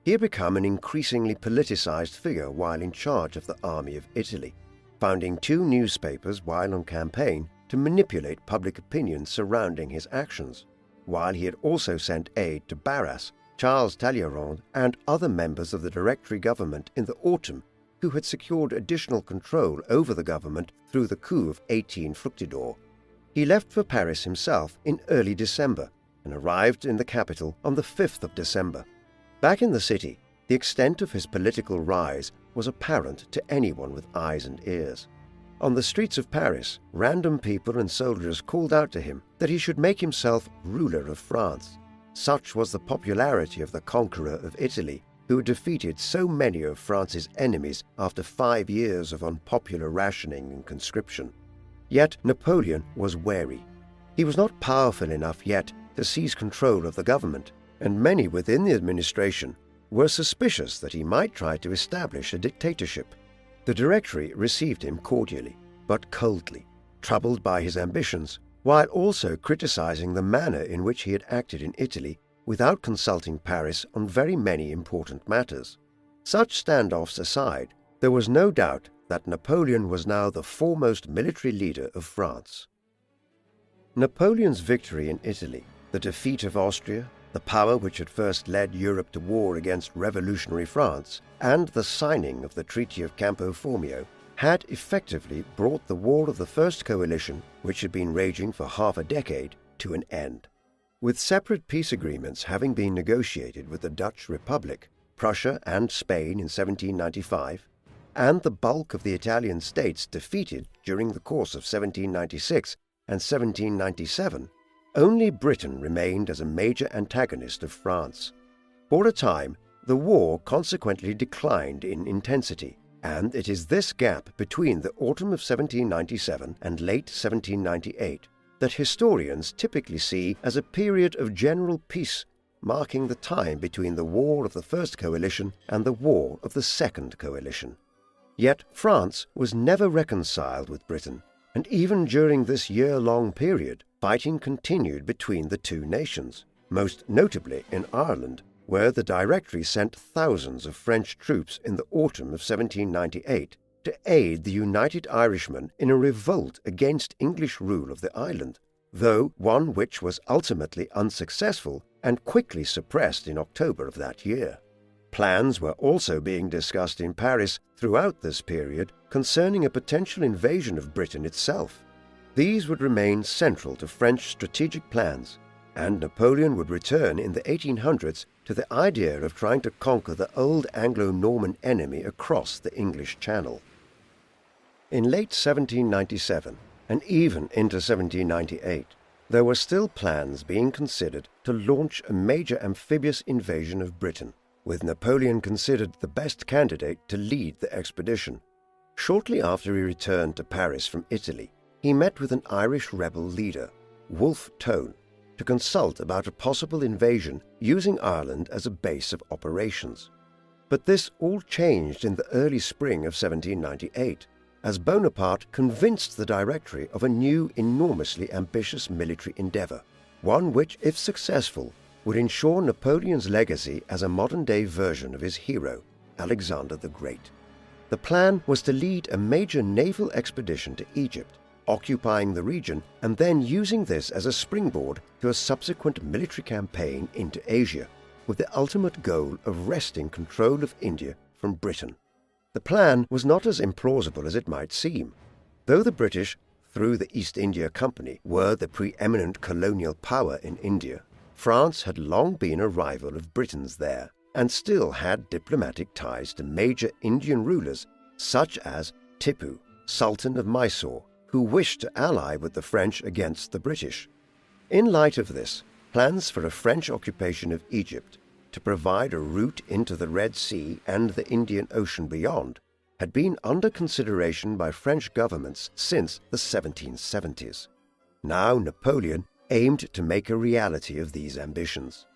He had become an increasingly politicized figure while in charge of the army of Italy, founding 2 newspapers while on campaign to manipulate public opinion surrounding his actions, while he had also sent aid to Barras, Charles Talleyrand, and other members of the Directory government in the autumn who had secured additional control over the government through the coup of 18 Fructidor. He left for Paris himself in early December and arrived in the capital on the 5th of December. Back in the city, the extent of his political rise was apparent to anyone with eyes and ears. On the streets of Paris, random people and soldiers called out to him that he should make himself ruler of France. Such was the popularity of the conqueror of Italy, who had defeated so many of France's enemies after 5 years of unpopular rationing and conscription. Yet Napoleon was wary. He was not powerful enough yet to seize control of the government, and many within the administration were suspicious that he might try to establish a dictatorship. The Directory received him cordially, but coldly, troubled by his ambitions, while also criticizing the manner in which he had acted in Italy without consulting Paris on very many important matters. Such standoffs aside, there was no doubt that Napoleon was now the foremost military leader of France. Napoleon's victory in Italy, the defeat of Austria, the power which had first led Europe to war against revolutionary France, and the signing of the Treaty of Campo Formio had effectively brought the War of the First Coalition, which had been raging for half a decade, to an end. With separate peace agreements having been negotiated with the Dutch Republic, Prussia and Spain in 1795, and the bulk of the Italian states defeated during the course of 1796 and 1797, only Britain remained as a major antagonist of France. For a time, the war consequently declined in intensity, and it is this gap between the autumn of 1797 and late 1798 that historians typically see as a period of general peace, marking the time between the War of the First Coalition and the War of the Second Coalition. Yet France was never reconciled with Britain, and even during this year-long period, fighting continued between the two nations, most notably in Ireland, where the Directory sent thousands of French troops in the autumn of 1798 to aid the United Irishmen in a revolt against English rule of the island, though one which was ultimately unsuccessful and quickly suppressed in October of that year. Plans were also being discussed in Paris throughout this period concerning a potential invasion of Britain itself. These would remain central to French strategic plans, and Napoleon would return in the 1800s to the idea of trying to conquer the old Anglo-Norman enemy across the English Channel. In late 1797, and even into 1798, there were still plans being considered to launch a major amphibious invasion of Britain, with Napoleon considered the best candidate to lead the expedition. Shortly after he returned to Paris from Italy, he met with an Irish rebel leader, Wolfe Tone, to consult about a possible invasion using Ireland as a base of operations. But this all changed in the early spring of 1798, as Bonaparte convinced the Directory of a new, enormously ambitious military endeavour, one which, if successful, would ensure Napoleon's legacy as a modern-day version of his hero, Alexander the Great. The plan was to lead a major naval expedition to Egypt, occupying the region and then using this as a springboard to a subsequent military campaign into Asia, with the ultimate goal of wresting control of India from Britain. The plan was not as implausible as it might seem. Though the British, through the East India Company, were the preeminent colonial power in India, France had long been a rival of Britain's there, and still had diplomatic ties to major Indian rulers such as Tipu, Sultan of Mysore, who wished to ally with the French against the British. In light of this, plans for a French occupation of Egypt to provide a route into the Red Sea and the Indian Ocean beyond had been under consideration by French governments since the 1770s. Now Napoleon aimed to make a reality of these ambitions.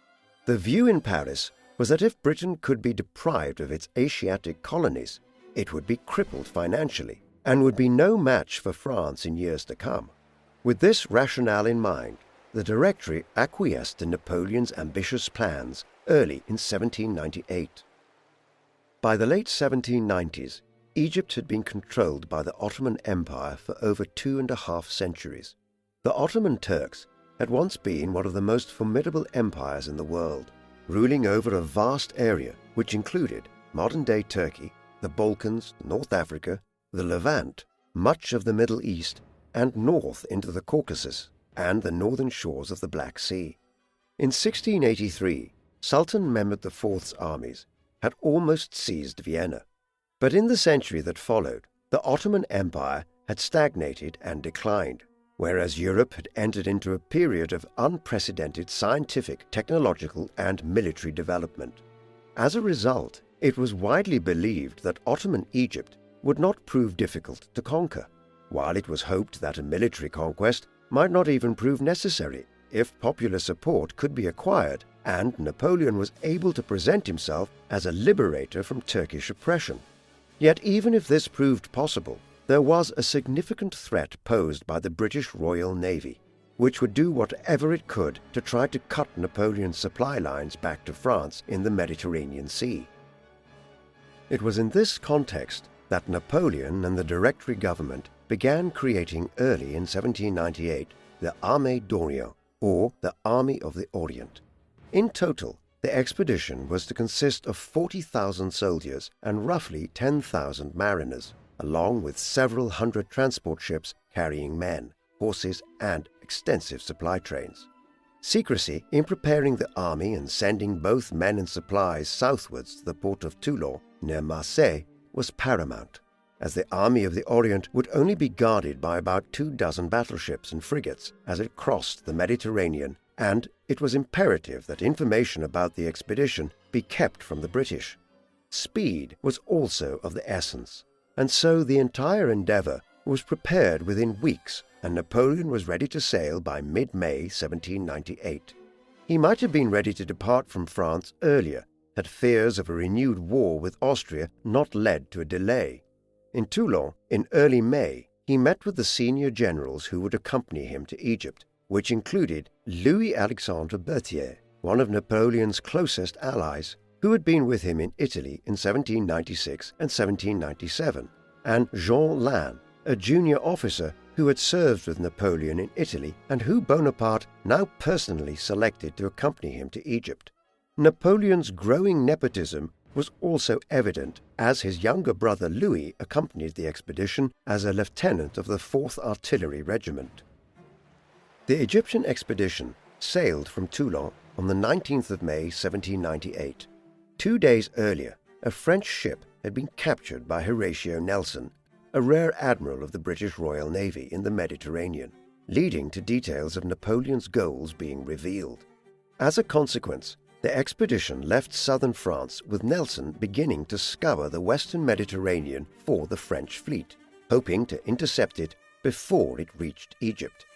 The view in Paris was that if Britain could be deprived of its Asiatic colonies, it would be crippled financially and would be no match for France in years to come. With this rationale in mind, the Directory acquiesced in Napoleon's ambitious plans early in 1798. By the late 1790s, Egypt had been controlled by the Ottoman Empire for over 2.5 centuries. The Ottoman Turks had once been one of the most formidable empires in the world, ruling over a vast area which included modern-day Turkey, the Balkans, North Africa, the Levant, much of the Middle East, and north into the Caucasus and the northern shores of the Black Sea. In 1683, Sultan Mehmed IV's armies had almost seized Vienna. But in the century that followed, the Ottoman Empire had stagnated and declined, whereas Europe had entered into a period of unprecedented scientific, technological, and military development. As a result, it was widely believed that Ottoman Egypt would not prove difficult to conquer, while it was hoped that a military conquest might not even prove necessary if popular support could be acquired and Napoleon was able to present himself as a liberator from Turkish oppression. Yet even if this proved possible, there was a significant threat posed by the British Royal Navy, which would do whatever it could to try to cut Napoleon's supply lines back to France in the Mediterranean Sea. It was in this context that Napoleon and the Directory government began creating early in 1798 the Armée d'Orient, or the Army of the Orient. In total, the expedition was to consist of 40,000 soldiers and roughly 10,000 mariners, along with several hundred transport ships carrying men, horses, and extensive supply trains. Secrecy in preparing the army and sending both men and supplies southwards to the port of Toulon, near Marseille, was paramount, as the Army of the Orient would only be guarded by about 24 battleships and frigates as it crossed the Mediterranean, and it was imperative that information about the expedition be kept from the British. Speed was also of the essence, and so the entire endeavour was prepared within weeks and Napoleon was ready to sail by mid-May 1798. He might have been ready to depart from France earlier, had fears of a renewed war with Austria not led to a delay. In Toulon, in early May, he met with the senior generals who would accompany him to Egypt, which included Louis-Alexandre Berthier, one of Napoleon's closest allies, who had been with him in Italy in 1796 and 1797, and Jean Lannes, a junior officer who had served with Napoleon in Italy and who Bonaparte now personally selected to accompany him to Egypt. Napoleon's growing nepotism was also evident, as his younger brother Louis accompanied the expedition as a lieutenant of the 4th Artillery Regiment. The Egyptian expedition sailed from Toulon on the 19th of May 1798. 2 days earlier, a French ship had been captured by Horatio Nelson, a rear admiral of the British Royal Navy in the Mediterranean, leading to details of Napoleon's goals being revealed. As a consequence, the expedition left southern France with Nelson beginning to scour the western Mediterranean for the French fleet, hoping to intercept it before it reached Egypt.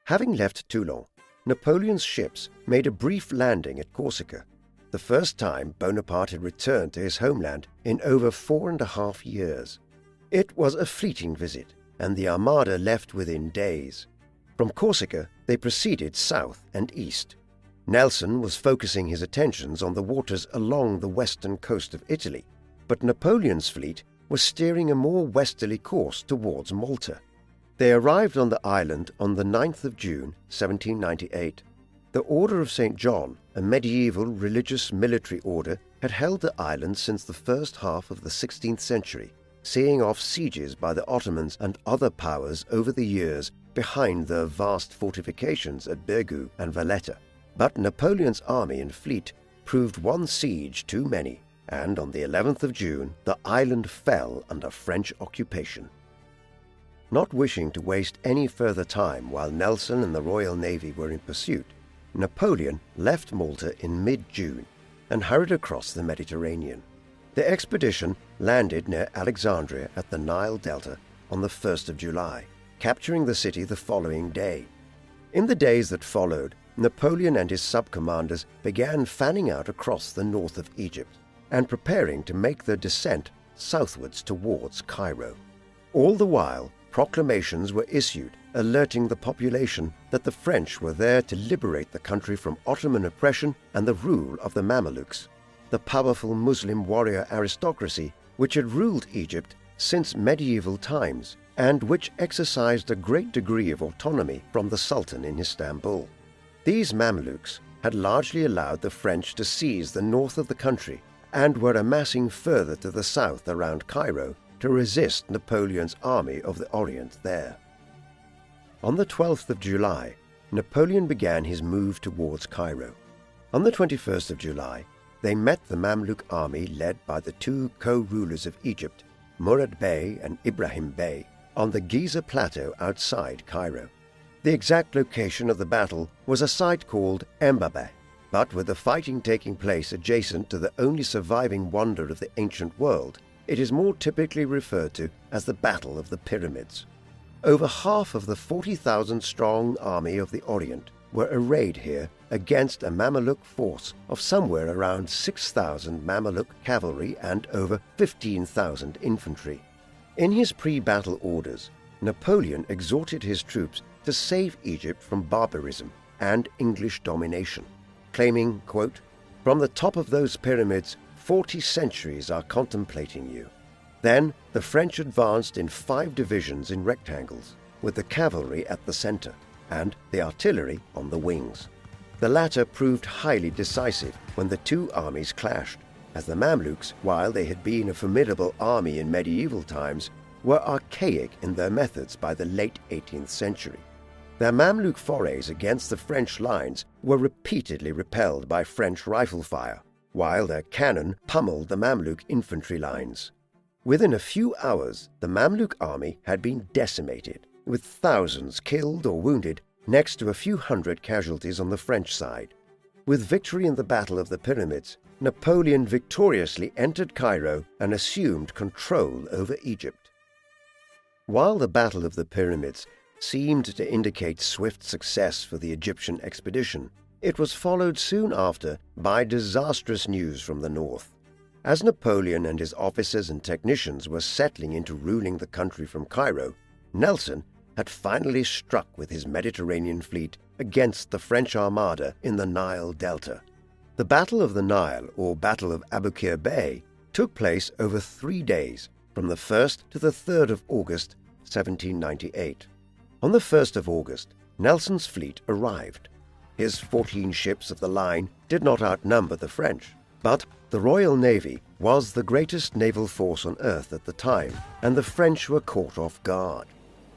Having left Toulon, Napoleon's ships made a brief landing at Corsica, the first time Bonaparte had returned to his homeland in over 4.5 years. It was a fleeting visit, and the Armada left within days. From Corsica, they proceeded south and east. Nelson was focusing his attentions on the waters along the western coast of Italy, but Napoleon's fleet was steering a more westerly course towards Malta. They arrived on the island on the 9th of June, 1798. The Order of St. John, a medieval religious military order, had held the island since the first half of the 16th century, seeing off sieges by the Ottomans and other powers over the years behind their vast fortifications at Birgu and Valletta. But Napoleon's army and fleet proved one siege too many, and on the 11th of June, the island fell under French occupation. Not wishing to waste any further time while Nelson and the Royal Navy were in pursuit, Napoleon left Malta in mid-June and hurried across the Mediterranean. The expedition landed near Alexandria at the Nile Delta on the 1st of July, capturing the city the following day. In the days that followed, Napoleon and his sub-commanders began fanning out across the north of Egypt and preparing to make their descent southwards towards Cairo. All the while, proclamations were issued alerting the population that the French were there to liberate the country from Ottoman oppression and the rule of the Mamelukes, the powerful Muslim warrior aristocracy which had ruled Egypt since medieval times and which exercised a great degree of autonomy from the Sultan in Istanbul. These Mamelukes had largely allowed the French to seize the north of the country and were amassing further to the south around Cairo to resist Napoleon's army of the Orient there. On the 12th of July, Napoleon began his move towards Cairo. On the 21st of July, they met the Mamluk army led by the two co-rulers of Egypt, Murad Bey and Ibrahim Bey, on the Giza Plateau outside Cairo. The exact location of the battle was a site called Mbabe, but with the fighting taking place adjacent to the only surviving wonder of the ancient world, it is more typically referred to as the Battle of the Pyramids. Over half of the 40,000-strong army of the Orient were arrayed here against a Mameluke force of somewhere around 6,000 Mameluke cavalry and over 15,000 infantry. In his pre-battle orders, Napoleon exhorted his troops to save Egypt from barbarism and English domination, claiming, quote, "From the top of those pyramids, 40 centuries are contemplating you." Then the French advanced in 5 divisions in rectangles, with the cavalry at the center and the artillery on the wings. The latter proved highly decisive when the two armies clashed, as the Mamluks, while they had been a formidable army in medieval times, were archaic in their methods by the late 18th century. Their Mamluk forays against the French lines were repeatedly repelled by French rifle fire, while their cannon pummeled the Mamluk infantry lines. Within a few hours, the Mamluk army had been decimated, with thousands killed or wounded next to a few hundred casualties on the French side. With victory in the Battle of the Pyramids, Napoleon victoriously entered Cairo and assumed control over Egypt. While the Battle of the Pyramids seemed to indicate swift success for the Egyptian expedition, it was followed soon after by disastrous news from the north. As Napoleon and his officers and technicians were settling into ruling the country from Cairo, Nelson had finally struck with his Mediterranean fleet against the French Armada in the Nile Delta. The Battle of the Nile, or Battle of Aboukir Bay, took place over 3 days, from the 1st to the 3rd of August, 1798. On the 1st of August, Nelson's fleet arrived. His 14 ships of the line did not outnumber the French, but the Royal Navy was the greatest naval force on earth at the time, and the French were caught off guard.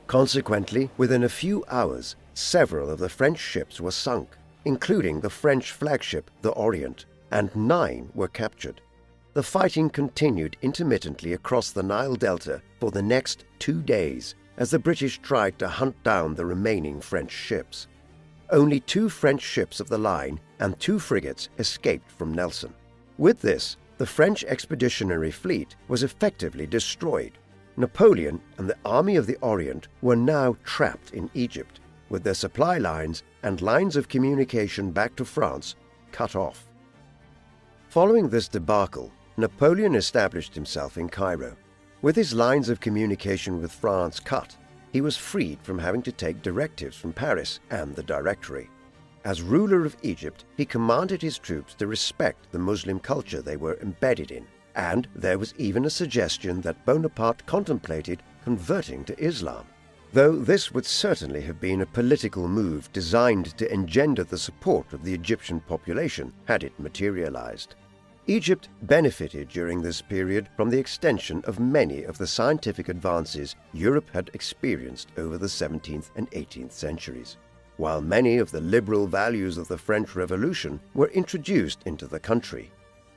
Consequently, within a few hours, several of the French ships were sunk, including the French flagship, the Orient, and 9 were captured. The fighting continued intermittently across the Nile Delta for the next 2 days as the British tried to hunt down the remaining French ships. Only 2 French ships of the line and 2 frigates escaped from Nelson. With this, the French expeditionary fleet was effectively destroyed. Napoleon and the Army of the Orient were now trapped in Egypt, with their supply lines and lines of communication back to France cut off. Following this debacle, Napoleon established himself in Cairo. With his lines of communication with France cut, he was freed from having to take directives from Paris and the Directory. As ruler of Egypt, he commanded his troops to respect the Muslim culture they were embedded in, and there was even a suggestion that Bonaparte contemplated converting to Islam, though this would certainly have been a political move designed to engender the support of the Egyptian population had it materialized. Egypt benefited during this period from the extension of many of the scientific advances Europe had experienced over the 17th and 18th centuries, while many of the liberal values of the French Revolution were introduced into the country.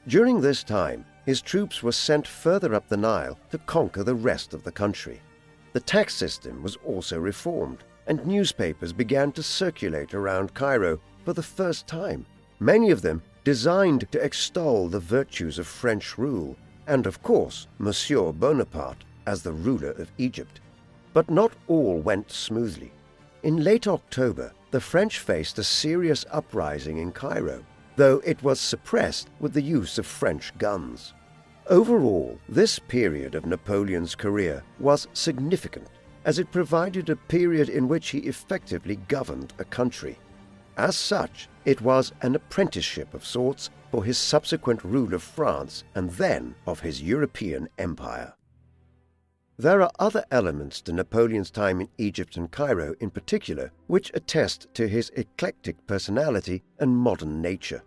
During this time, his troops were sent further up the Nile to conquer the rest of the country. The tax system was also reformed, and newspapers began to circulate around Cairo for the first time, many of them designed to extol the virtues of French rule and, of course, Monsieur Bonaparte as the ruler of Egypt. But not all went smoothly. In late October, the French faced a serious uprising in Cairo, though it was suppressed with the use of French guns. Overall, this period of Napoleon's career was significant, as it provided a period in which he effectively governed a country. As such, it was an apprenticeship of sorts for his subsequent rule of France and then of his European empire. There are other elements to Napoleon's time in Egypt and Cairo in particular which attest to his eclectic personality and modern nature.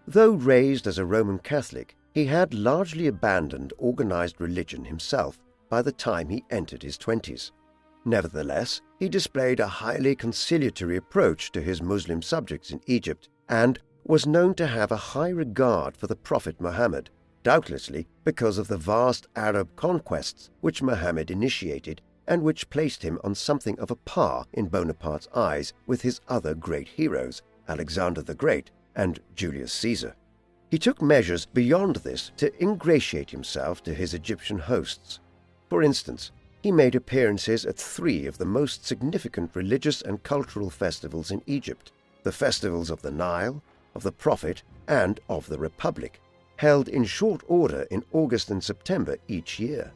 Though raised as a Roman Catholic, he had largely abandoned organized religion himself by the time he entered his 20s. Nevertheless, he displayed a highly conciliatory approach to his Muslim subjects in Egypt and was known to have a high regard for the Prophet Muhammad, doubtlessly because of the vast Arab conquests which Muhammad initiated and which placed him on something of a par in Bonaparte's eyes with his other great heroes, Alexander the Great and Julius Caesar. He took measures beyond this to ingratiate himself to his Egyptian hosts. For instance, he made appearances at 3 of the most significant religious and cultural festivals in Egypt, the festivals of the Nile, of the Prophet, and of the Republic, held in short order in August and September each year.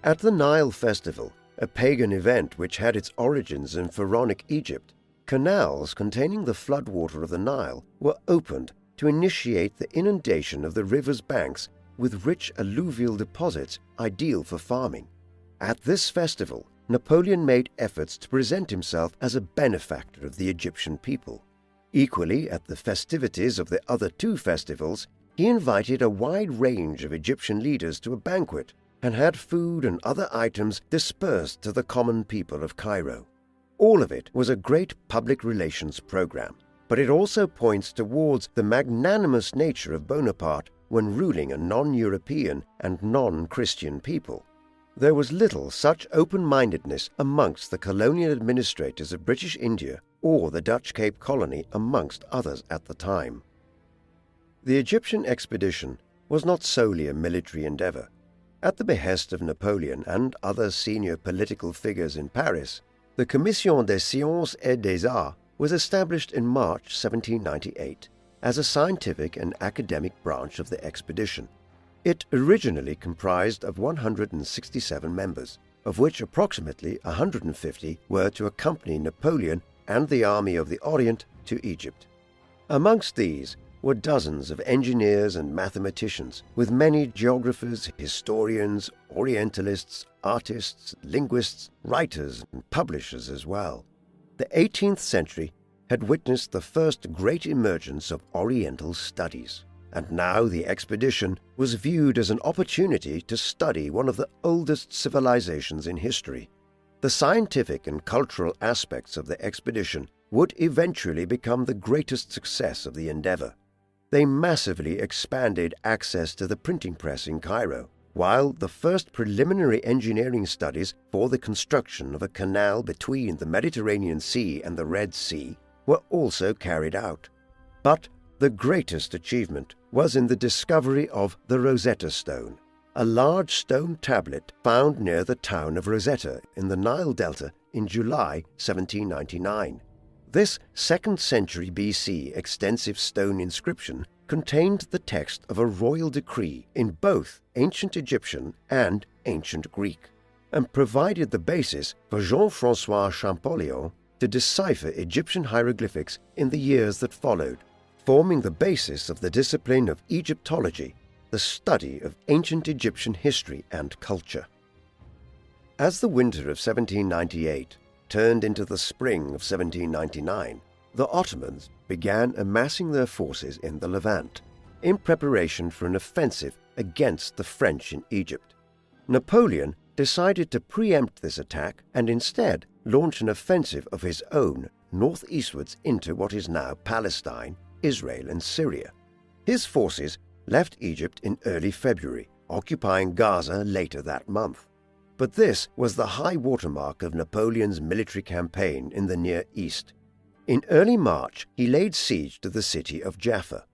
At the Nile Festival, a pagan event which had its origins in pharaonic Egypt, canals containing the floodwater of the Nile were opened to initiate the inundation of the river's banks with rich alluvial deposits ideal for farming. At this festival, Napoleon made efforts to present himself as a benefactor of the Egyptian people. Equally, at the festivities of the other 2 festivals, he invited a wide range of Egyptian leaders to a banquet and had food and other items dispersed to the common people of Cairo. All of it was a great public relations program, but it also points towards the magnanimous nature of Bonaparte when ruling a non-European and non-Christian people. There was little such open-mindedness amongst the colonial administrators of British India or the Dutch Cape Colony amongst others at the time. The Egyptian expedition was not solely a military endeavor. At the behest of Napoleon and other senior political figures in Paris, The Commission des Sciences et des Arts was established in March 1798 as a scientific and academic branch of the expedition. It originally comprised of 167 members, of which approximately 150 were to accompany Napoleon and the Army of the Orient to Egypt. Amongst these were dozens of engineers and mathematicians, with many geographers, historians, Orientalists, artists, linguists, writers, and publishers as well. The 18th century had witnessed the first great emergence of Oriental studies, and now the expedition was viewed as an opportunity to study one of the oldest civilizations in history. The scientific and cultural aspects of the expedition would eventually become the greatest success of the endeavor. They massively expanded access to the printing press in Cairo, while the first preliminary engineering studies for the construction of a canal between the Mediterranean Sea and the Red Sea were also carried out. But the greatest achievement was in the discovery of the Rosetta Stone, a large stone tablet found near the town of Rosetta in the Nile Delta in July 1799. This 2nd century BC extensive stone inscription contained the text of a royal decree in both ancient Egyptian and ancient Greek, and provided the basis for Jean-François Champollion to decipher Egyptian hieroglyphics in the years that followed, forming the basis of the discipline of Egyptology, the study of ancient Egyptian history and culture. As the winter of 1798 turned into the spring of 1799, the Ottomans began amassing their forces in the Levant, in preparation for an offensive against the French in Egypt. Napoleon decided to preempt this attack and instead launch an offensive of his own northeastwards into what is now Palestine, Israel, and Syria. His forces left Egypt in early February, occupying Gaza later that month. But this was the high watermark of Napoleon's military campaign in the Near East. In early March, he laid siege to the city of Jaffa.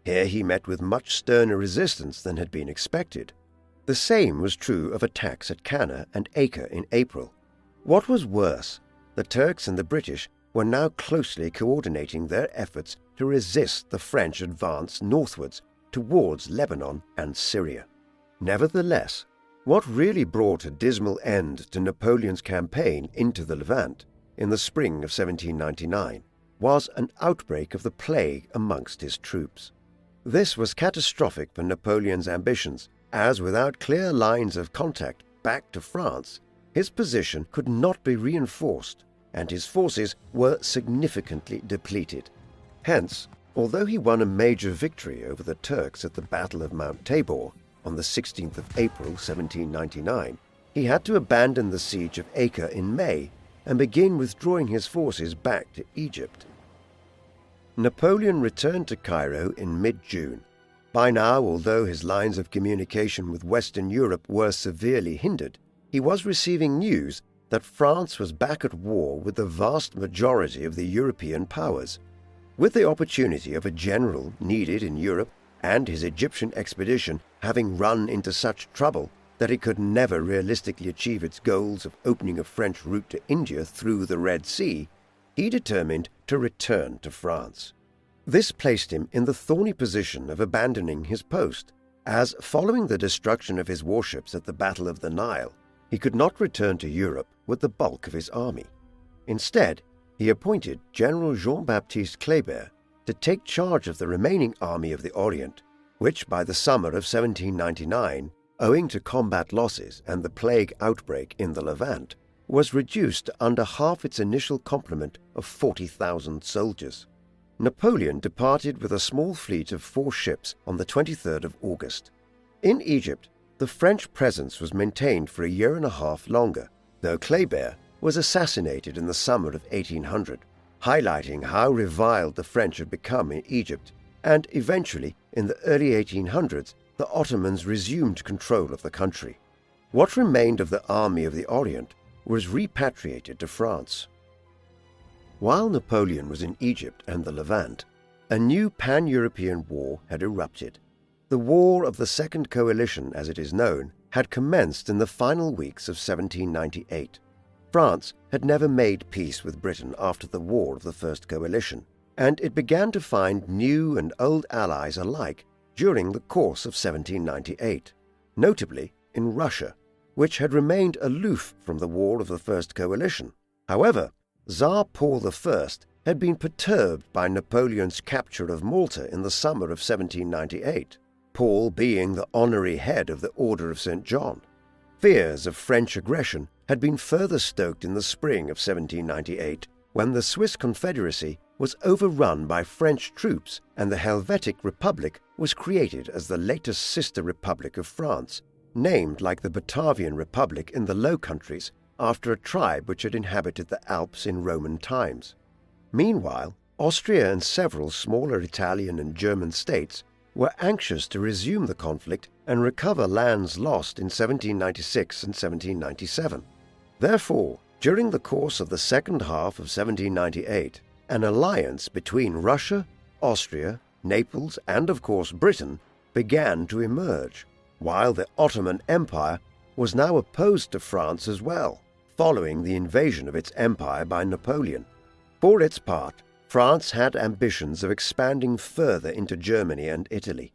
Here he met with much sterner resistance than had been expected. The same was true of attacks at Cana and Acre in April. What was worse, the Turks and the British were now closely coordinating their efforts to resist the French advance northwards towards Lebanon and Syria. Nevertheless, what really brought a dismal end to Napoleon's campaign into the Levant in the spring of 1799 was an outbreak of the plague amongst his troops. This was catastrophic for Napoleon's ambitions, as without clear lines of contact back to France, his position could not be reinforced, and his forces were significantly depleted. Hence, although he won a major victory over the Turks at the Battle of Mount Tabor on the 16th of April 1799, he had to abandon the siege of Acre in May and begin withdrawing his forces back to Egypt. Napoleon returned to Cairo in mid-June. By now, although his lines of communication with Western Europe were severely hindered, he was receiving news that France was back at war with the vast majority of the European powers. With the opportunity of a general needed in Europe and his Egyptian expedition having run into such trouble that it could never realistically achieve its goals of opening a French route to India through the Red Sea, he determined to return to France. This placed him in the thorny position of abandoning his post, as following the destruction of his warships at the Battle of the Nile, he could not return to Europe with the bulk of his army. Instead, he appointed General Jean-Baptiste Kléber to take charge of the remaining army of the Orient, which by the summer of 1799, owing to combat losses and the plague outbreak in the Levant, was reduced to under half its initial complement of 40,000 soldiers. Napoleon departed with a small fleet of 4 ships on the 23rd of August. In Egypt, the French presence was maintained for a year and a half longer, though Kléber was assassinated in the summer of 1800, highlighting how reviled the French had become in Egypt, and eventually, in the early 1800s, the Ottomans resumed control of the country. What remained of the Army of the Orient was repatriated to France. While Napoleon was in Egypt and the Levant, a new pan-European war had erupted. The War of the Second Coalition, as it is known, had commenced in the final weeks of 1798. France had never made peace with Britain after the War of the First Coalition, and it began to find new and old allies alike during the course of 1798, notably in Russia, which had remained aloof from the War of the First Coalition. However, Tsar Paul I had been perturbed by Napoleon's capture of Malta in the summer of 1798, Paul being the honorary head of the Order of St. John. Fears of French aggression had been further stoked in the spring of 1798, when the Swiss Confederacy was overrun by French troops and the Helvetic Republic was created as the latest sister republic of France, named like the Batavian Republic in the Low Countries after a tribe which had inhabited the Alps in Roman times. Meanwhile, Austria and several smaller Italian and German states were anxious to resume the conflict and recover lands lost in 1796 and 1797. Therefore, during the course of the second half of 1798, an alliance between Russia, Austria, Naples, and of course Britain began to emerge, while the Ottoman Empire was now opposed to France as well, following the invasion of its empire by Napoleon. For its part, France had ambitions of expanding further into Germany and Italy.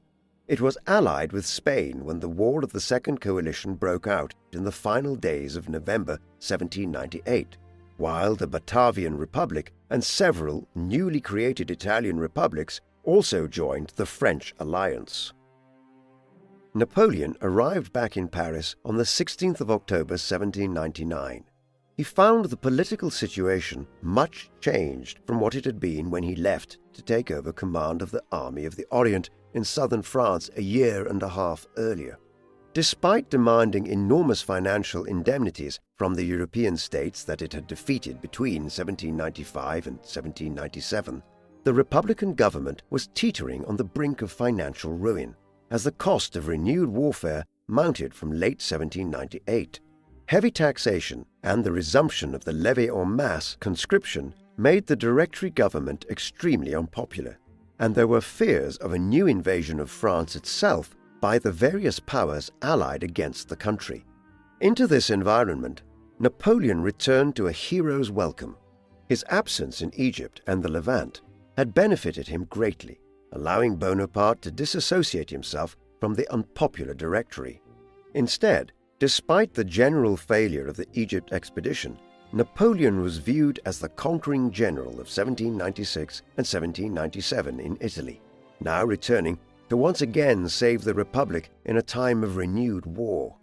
It was allied with Spain when the War of the Second Coalition broke out in the final days of November 1798, while the Batavian Republic and several newly created Italian republics also joined the French alliance. Napoleon arrived back in Paris on the 16th of October 1799. He found the political situation much changed from what it had been when he left to take over command of the Army of the Orient in southern France a year and a half earlier. Despite demanding enormous financial indemnities from the European states that it had defeated between 1795 and 1797, the Republican government was teetering on the brink of financial ruin, as the cost of renewed warfare mounted from late 1798. Heavy taxation and the resumption of the levy en masse conscription made the Directory government extremely unpopular, and there were fears of a new invasion of France itself by the various powers allied against the country. Into this environment, Napoleon returned to a hero's welcome. His absence in Egypt and the Levant had benefited him greatly, allowing Bonaparte to disassociate himself from the unpopular Directory. Instead, despite the general failure of the Egypt expedition, Napoleon was viewed as the conquering general of 1796 and 1797 in Italy, now returning to once again save the Republic in a time of renewed war.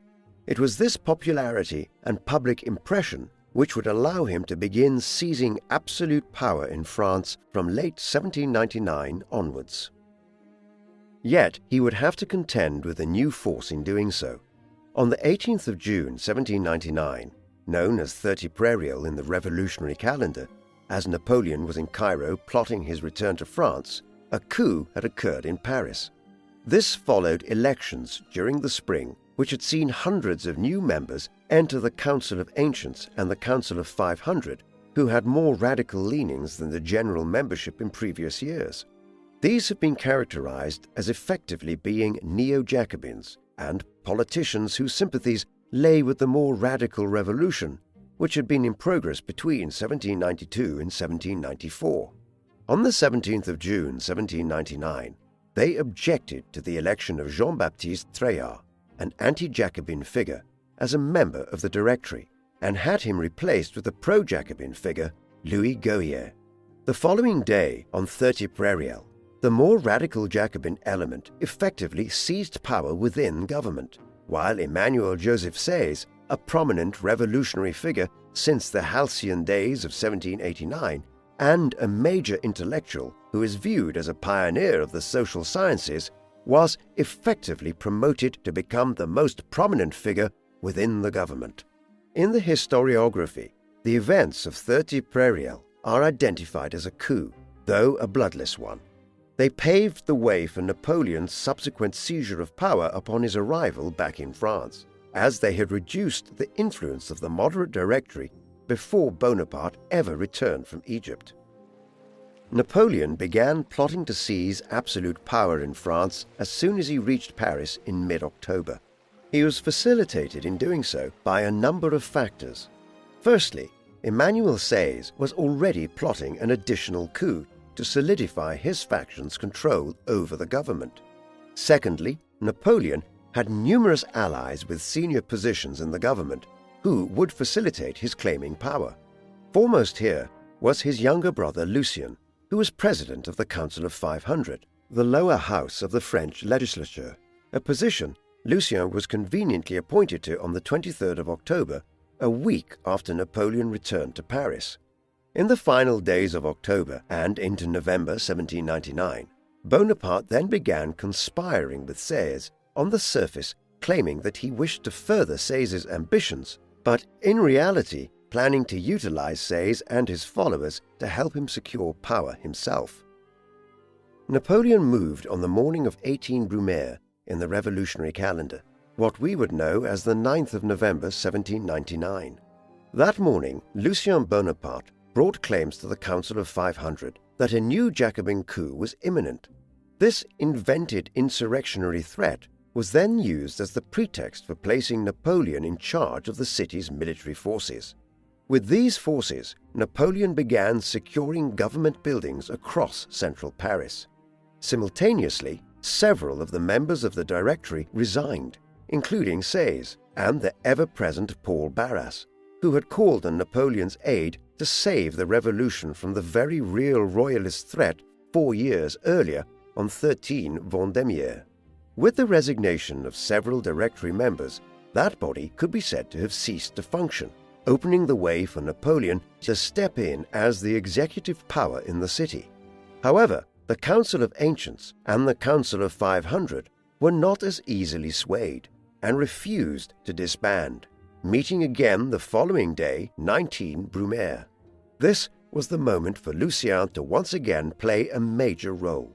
It was this popularity and public impression which would allow him to begin seizing absolute power in France from late 1799 onwards. Yet he would have to contend with a new force in doing so. On the 18th of June 1799, known as 30 Prairial in the revolutionary calendar, as Napoleon was in Cairo plotting his return to France, a coup had occurred in Paris. This followed elections during the spring, which had seen hundreds of new members enter the Council of Ancients and the Council of 500, who had more radical leanings than the general membership in previous years. These have been characterized as effectively being neo-Jacobins and politicians whose sympathies lay with the more radical revolution, which had been in progress between 1792 and 1794. On the 17th of June 1799, they objected to the election of Jean-Baptiste Treilhard, an anti-Jacobin figure, as a member of the Directory, and had him replaced with a pro-Jacobin figure, Louis Gohier. The following day, on 30 Prairial, the more radical Jacobin element effectively seized power within government, while Emmanuel Joseph Sées, a prominent revolutionary figure since the halcyon days of 1789, and a major intellectual who is viewed as a pioneer of the social sciences, was effectively promoted to become the most prominent figure within the government. In the historiography, the events of 30 Prairial are identified as a coup, though a bloodless one. They paved the way for Napoleon's subsequent seizure of power upon his arrival back in France, as they had reduced the influence of the moderate Directory before Bonaparte ever returned from Egypt. Napoleon began plotting to seize absolute power in France as soon as he reached Paris in mid-October. He was facilitated in doing so by a number of factors. Firstly, Emmanuel Sées was already plotting an additional coup to solidify his faction's control over the government. Secondly, Napoleon had numerous allies with senior positions in the government who would facilitate his claiming power. Foremost here was his younger brother Lucien, who was president of the Council of 500, the lower house of the French legislature, a position Lucien was conveniently appointed to on the 23rd of October, a week after Napoleon returned to Paris. In the final days of October and into November 1799, Bonaparte then began conspiring with Sées, on the surface claiming that he wished to further Sés's ambitions, but in reality planning to utilize Sées and his followers to help him secure power himself. Napoleon moved on the morning of 18 Brumaire in the revolutionary calendar, what we would know as the 9th of November 1799. That morning, Lucien Bonaparte brought claims to the Council of 500 that a new Jacobin coup was imminent. This invented insurrectionary threat was then used as the pretext for placing Napoleon in charge of the city's military forces. With these forces, Napoleon began securing government buildings across central Paris. Simultaneously, several of the members of the Directory resigned, including Sées and the ever-present Paul Barras, who had called on Napoleon's aid to save the revolution from the very real royalist threat 4 years earlier on 13 Vendémiaire. With the resignation of several Directory members, that body could be said to have ceased to function, opening the way for Napoleon to step in as the executive power in the city. However, the Council of Ancients and the Council of 500 were not as easily swayed and refused to disband, meeting again the following day, 19 Brumaire. This was the moment for Lucien to once again play a major role.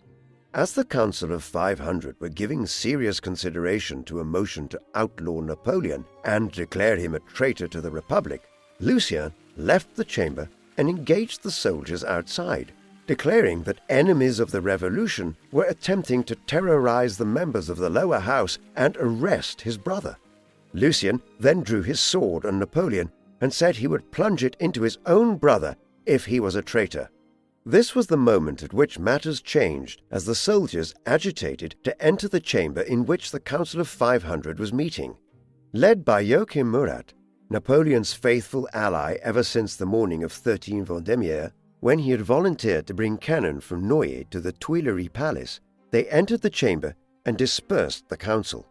As the Council of 500 were giving serious consideration to a motion to outlaw Napoleon and declare him a traitor to the Republic, Lucien left the chamber and engaged the soldiers outside, declaring that enemies of the revolution were attempting to terrorize the members of the lower house and arrest his brother. Lucien then drew his sword on Napoleon and said he would plunge it into his own brother if he was a traitor. This was the moment at which matters changed as the soldiers agitated to enter the chamber in which the Council of 500 was meeting. Led by Joachim Murat, Napoleon's faithful ally ever since the morning of 13 Vendémiaire, when he had volunteered to bring cannon from Noyer to the Tuileries Palace, they entered the chamber and dispersed the council.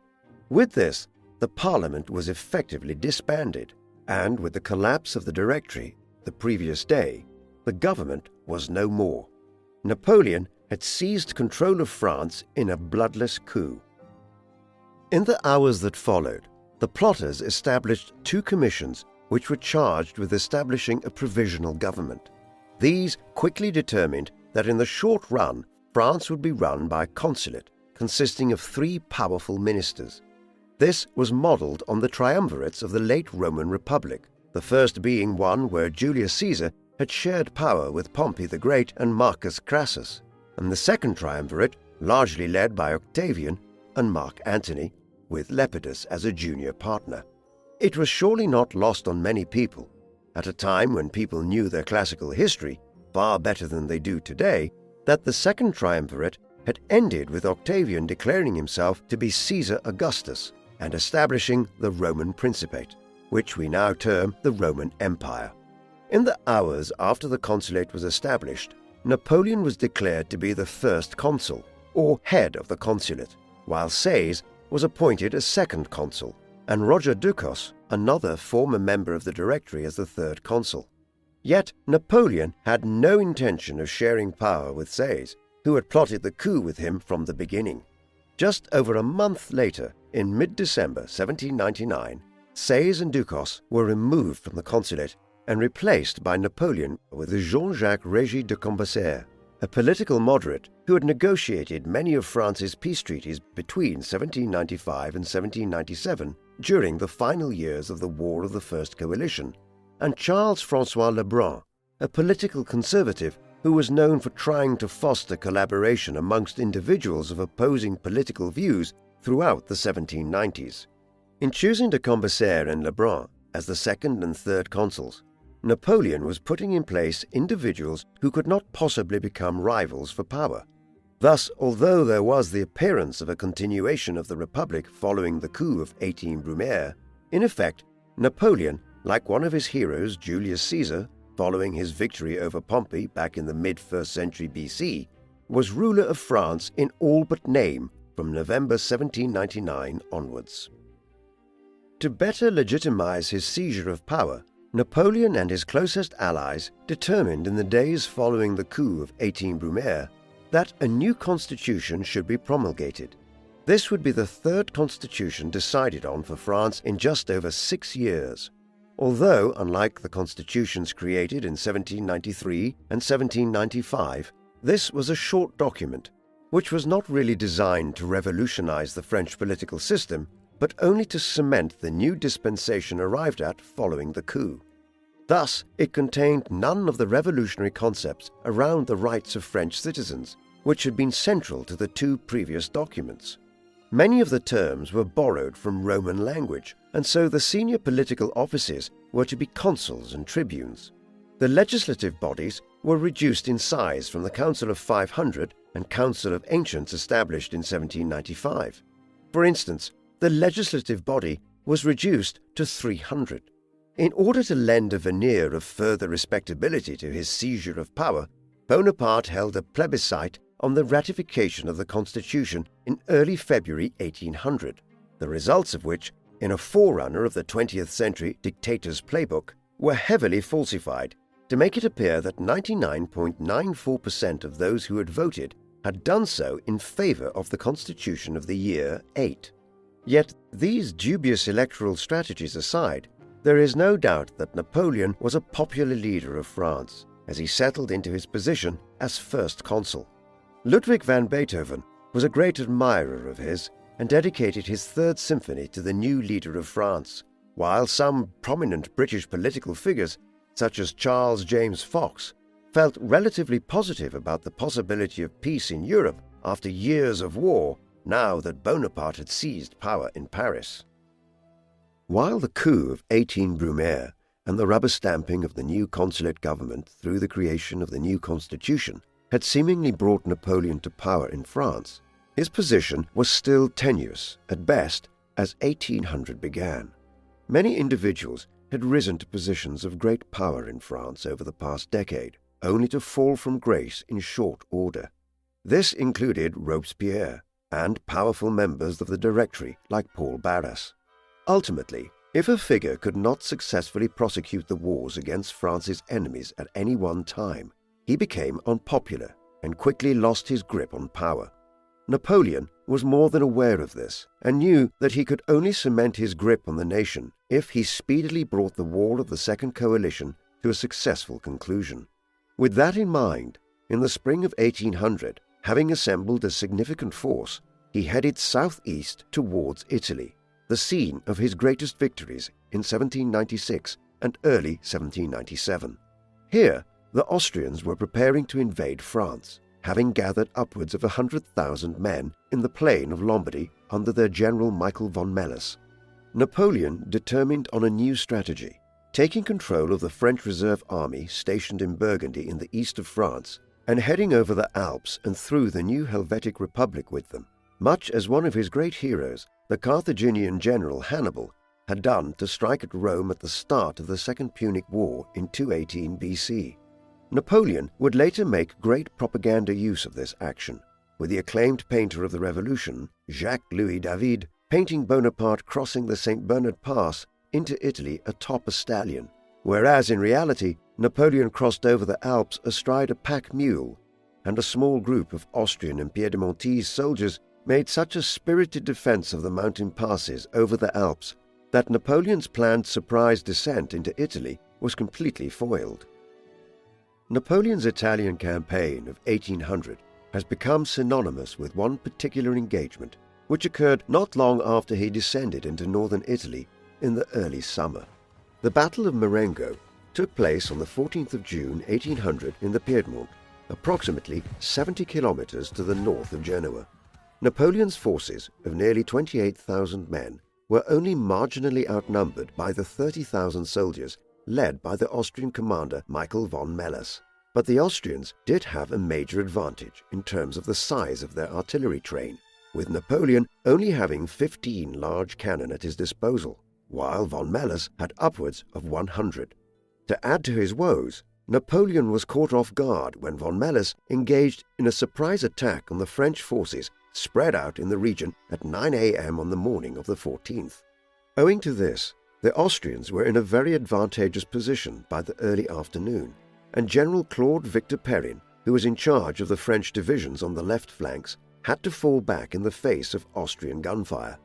With this, the Parliament was effectively disbanded, and with the collapse of the Directory the previous day, the government was no more. Napoleon had seized control of France in a bloodless coup. In the hours that followed, the plotters established 2 commissions which were charged with establishing a provisional government. These quickly determined that in the short run, France would be run by a consulate consisting of 3 powerful ministers. This was modelled on the triumvirates of the late Roman Republic, the first being one where Julius Caesar had shared power with Pompey the Great and Marcus Crassus, and the second triumvirate largely led by Octavian and Mark Antony, with Lepidus as a junior partner. It was surely not lost on many people, at a time when people knew their classical history far better than they do today, that the second triumvirate had ended with Octavian declaring himself to be Caesar Augustus and establishing the Roman Principate, which we now term the Roman Empire. In the hours after the consulate was established, Napoleon was declared to be the first consul, or head of the consulate, while Sées was appointed as second consul, and Roger Ducos, another former member of the Directory, as the third consul. Yet Napoleon had no intention of sharing power with Sées, who had plotted the coup with him from the beginning. Just over a month later, in mid-December 1799, Sées and Ducos were removed from the consulate and replaced by Napoleon with Jean-Jacques Régis de Cambaceres, a political moderate who had negotiated many of France's peace treaties between 1795 and 1797 during the final years of the War of the First Coalition, and Charles-François Lebrun, a political conservative who was known for trying to foster collaboration amongst individuals of opposing political views throughout the 1790s. In choosing de Cambaceres and Lebrun, as the second and third consuls, Napoleon was putting in place individuals who could not possibly become rivals for power. Thus, although there was the appearance of a continuation of the Republic following the coup of 18 Brumaire, in effect, Napoleon, like one of his heroes, Julius Caesar, following his victory over Pompey back in the mid-1st century BC, was ruler of France in all but name from November 1799 onwards. To better legitimize his seizure of power, Napoleon and his closest allies determined in the days following the coup of 18 Brumaire that a new constitution should be promulgated. This would be the third constitution decided on for France in just over 6 years. Although, unlike the constitutions created in 1793 and 1795, this was a short document, which was not really designed to revolutionize the French political system, but only to cement the new dispensation arrived at following the coup. Thus, it contained none of the revolutionary concepts around the rights of French citizens, which had been central to the two previous documents. Many of the terms were borrowed from Roman language, and so the senior political offices were to be consuls and tribunes. The legislative bodies were reduced in size from the Council of 500 and Council of Ancients established in 1795. For instance, the legislative body was reduced to 300. In order to lend a veneer of further respectability to his seizure of power, Bonaparte held a plebiscite on the ratification of the Constitution in early February 1800, the results of which, in a forerunner of the 20th century dictator's playbook, were heavily falsified to make it appear that 99.94% of those who had voted had done so in favor of the Constitution of the year 8. Yet, these dubious electoral strategies aside, there is no doubt that Napoleon was a popular leader of France as he settled into his position as first consul. Ludwig van Beethoven was a great admirer of his and dedicated his Third Symphony to the new leader of France, while some prominent British political figures, such as Charles James Fox, felt relatively positive about the possibility of peace in Europe after years of war, now that Bonaparte had seized power in Paris. While the coup of 18 Brumaire and the rubber stamping of the new consulate government through the creation of the new constitution had seemingly brought Napoleon to power in France, his position was still tenuous, at best, as 1800 began. Many individuals had risen to positions of great power in France over the past decade, only to fall from grace in short order. This included Robespierre and powerful members of the Directory like Paul Barras. Ultimately, if a figure could not successfully prosecute the wars against France's enemies at any one time, he became unpopular and quickly lost his grip on power. Napoleon was more than aware of this and knew that he could only cement his grip on the nation if he speedily brought the war of the Second Coalition to a successful conclusion. With that in mind, in the spring of 1800, having assembled a significant force, he headed southeast towards Italy, the scene of his greatest victories in 1796 and early 1797. Here, the Austrians were preparing to invade France, having gathered upwards of 100,000 men in the plain of Lombardy under their general Michael von Melas. Napoleon determined on a new strategy, taking control of the French reserve army stationed in Burgundy in the east of France and heading over the Alps and through the new Helvetic Republic with them, much as one of his great heroes, the Carthaginian general Hannibal, had done to strike at Rome at the start of the Second Punic War in 218 BC. Napoleon would later make great propaganda use of this action, with the acclaimed painter of the Revolution, Jacques-Louis David, painting Bonaparte crossing the St. Bernard Pass into Italy atop a stallion, whereas in reality Napoleon crossed over the Alps astride a pack mule, and a small group of Austrian and Piedmontese soldiers made such a spirited defense of the mountain passes over the Alps that Napoleon's planned surprise descent into Italy was completely foiled. Napoleon's Italian campaign of 1800 has become synonymous with one particular engagement, which occurred not long after he descended into northern Italy in the early summer. The Battle of Marengo took place on the 14th of June 1800 in the Piedmont, approximately 70 kilometers to the north of Genoa. Napoleon's forces of nearly 28,000 men were only marginally outnumbered by the 30,000 soldiers led by the Austrian commander Michael von Melas. But the Austrians did have a major advantage in terms of the size of their artillery train, with Napoleon only having 15 large cannon at his disposal, while von Melas had upwards of 100. To add to his woes, Napoleon was caught off guard when von Melas engaged in a surprise attack on the French forces spread out in the region at 9 a.m. on the morning of the 14th. Owing to this, the Austrians were in a very advantageous position by the early afternoon, and General Claude Victor Perrin, who was in charge of the French divisions on the left flanks, had to fall back in the face of Austrian gunfire.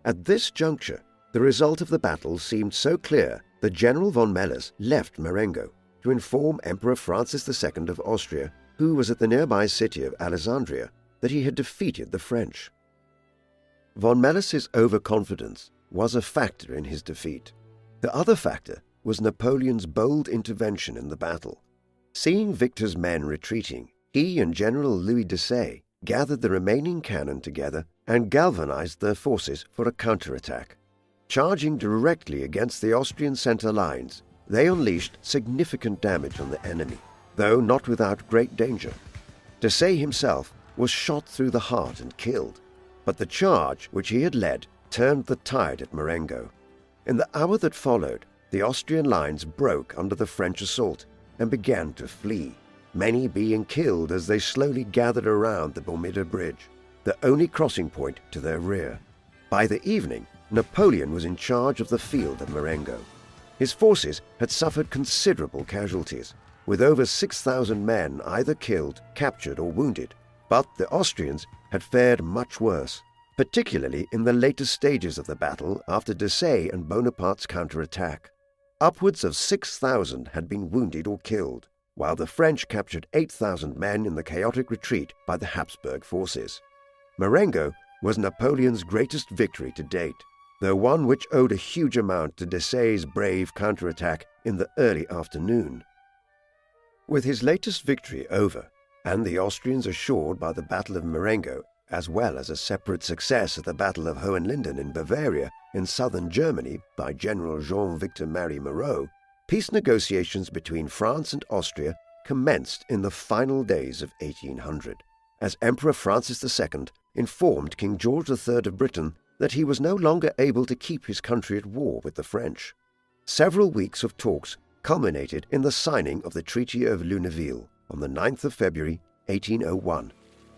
At this juncture, the result of the battle seemed so clear that General von Melas left Marengo to inform Emperor Francis II of Austria, who was at the nearby city of Alessandria, that he had defeated the French. Von Melas's overconfidence was a factor in his defeat. The other factor was Napoleon's bold intervention in the battle. Seeing Victor's men retreating, he and General Louis Desaix gathered the remaining cannon together and galvanized their forces for a counterattack. Charging directly against the Austrian center lines, they unleashed significant damage on the enemy, though not without great danger. Desaix himself was shot through the heart and killed, but the charge which he had led turned the tide at Marengo. In the hour that followed, the Austrian lines broke under the French assault and began to flee, many being killed as they slowly gathered around the Bormida Bridge, the only crossing point to their rear. By the evening, Napoleon was in charge of the field of Marengo. His forces had suffered considerable casualties, with over 6,000 men either killed, captured, or wounded, but the Austrians had fared much worse, particularly in the later stages of the battle after Desaix and Bonaparte's counterattack. Upwards of 6,000 had been wounded or killed, while the French captured 8,000 men in the chaotic retreat by the Habsburg forces. Marengo was Napoleon's greatest victory to date, though one which owed a huge amount to Desaix's brave counterattack in the early afternoon. With his latest victory over, and the Austrians assured by the Battle of Marengo, as well as a separate success at the Battle of Hohenlinden in Bavaria in southern Germany by General Jean-Victor Marie Moreau, peace negotiations between France and Austria commenced in the final days of 1800, as Emperor Francis II informed King George III of Britain that he was no longer able to keep his country at war with the French. Several weeks of talks culminated in the signing of the Treaty of Lunéville on the 9th of February, 1801.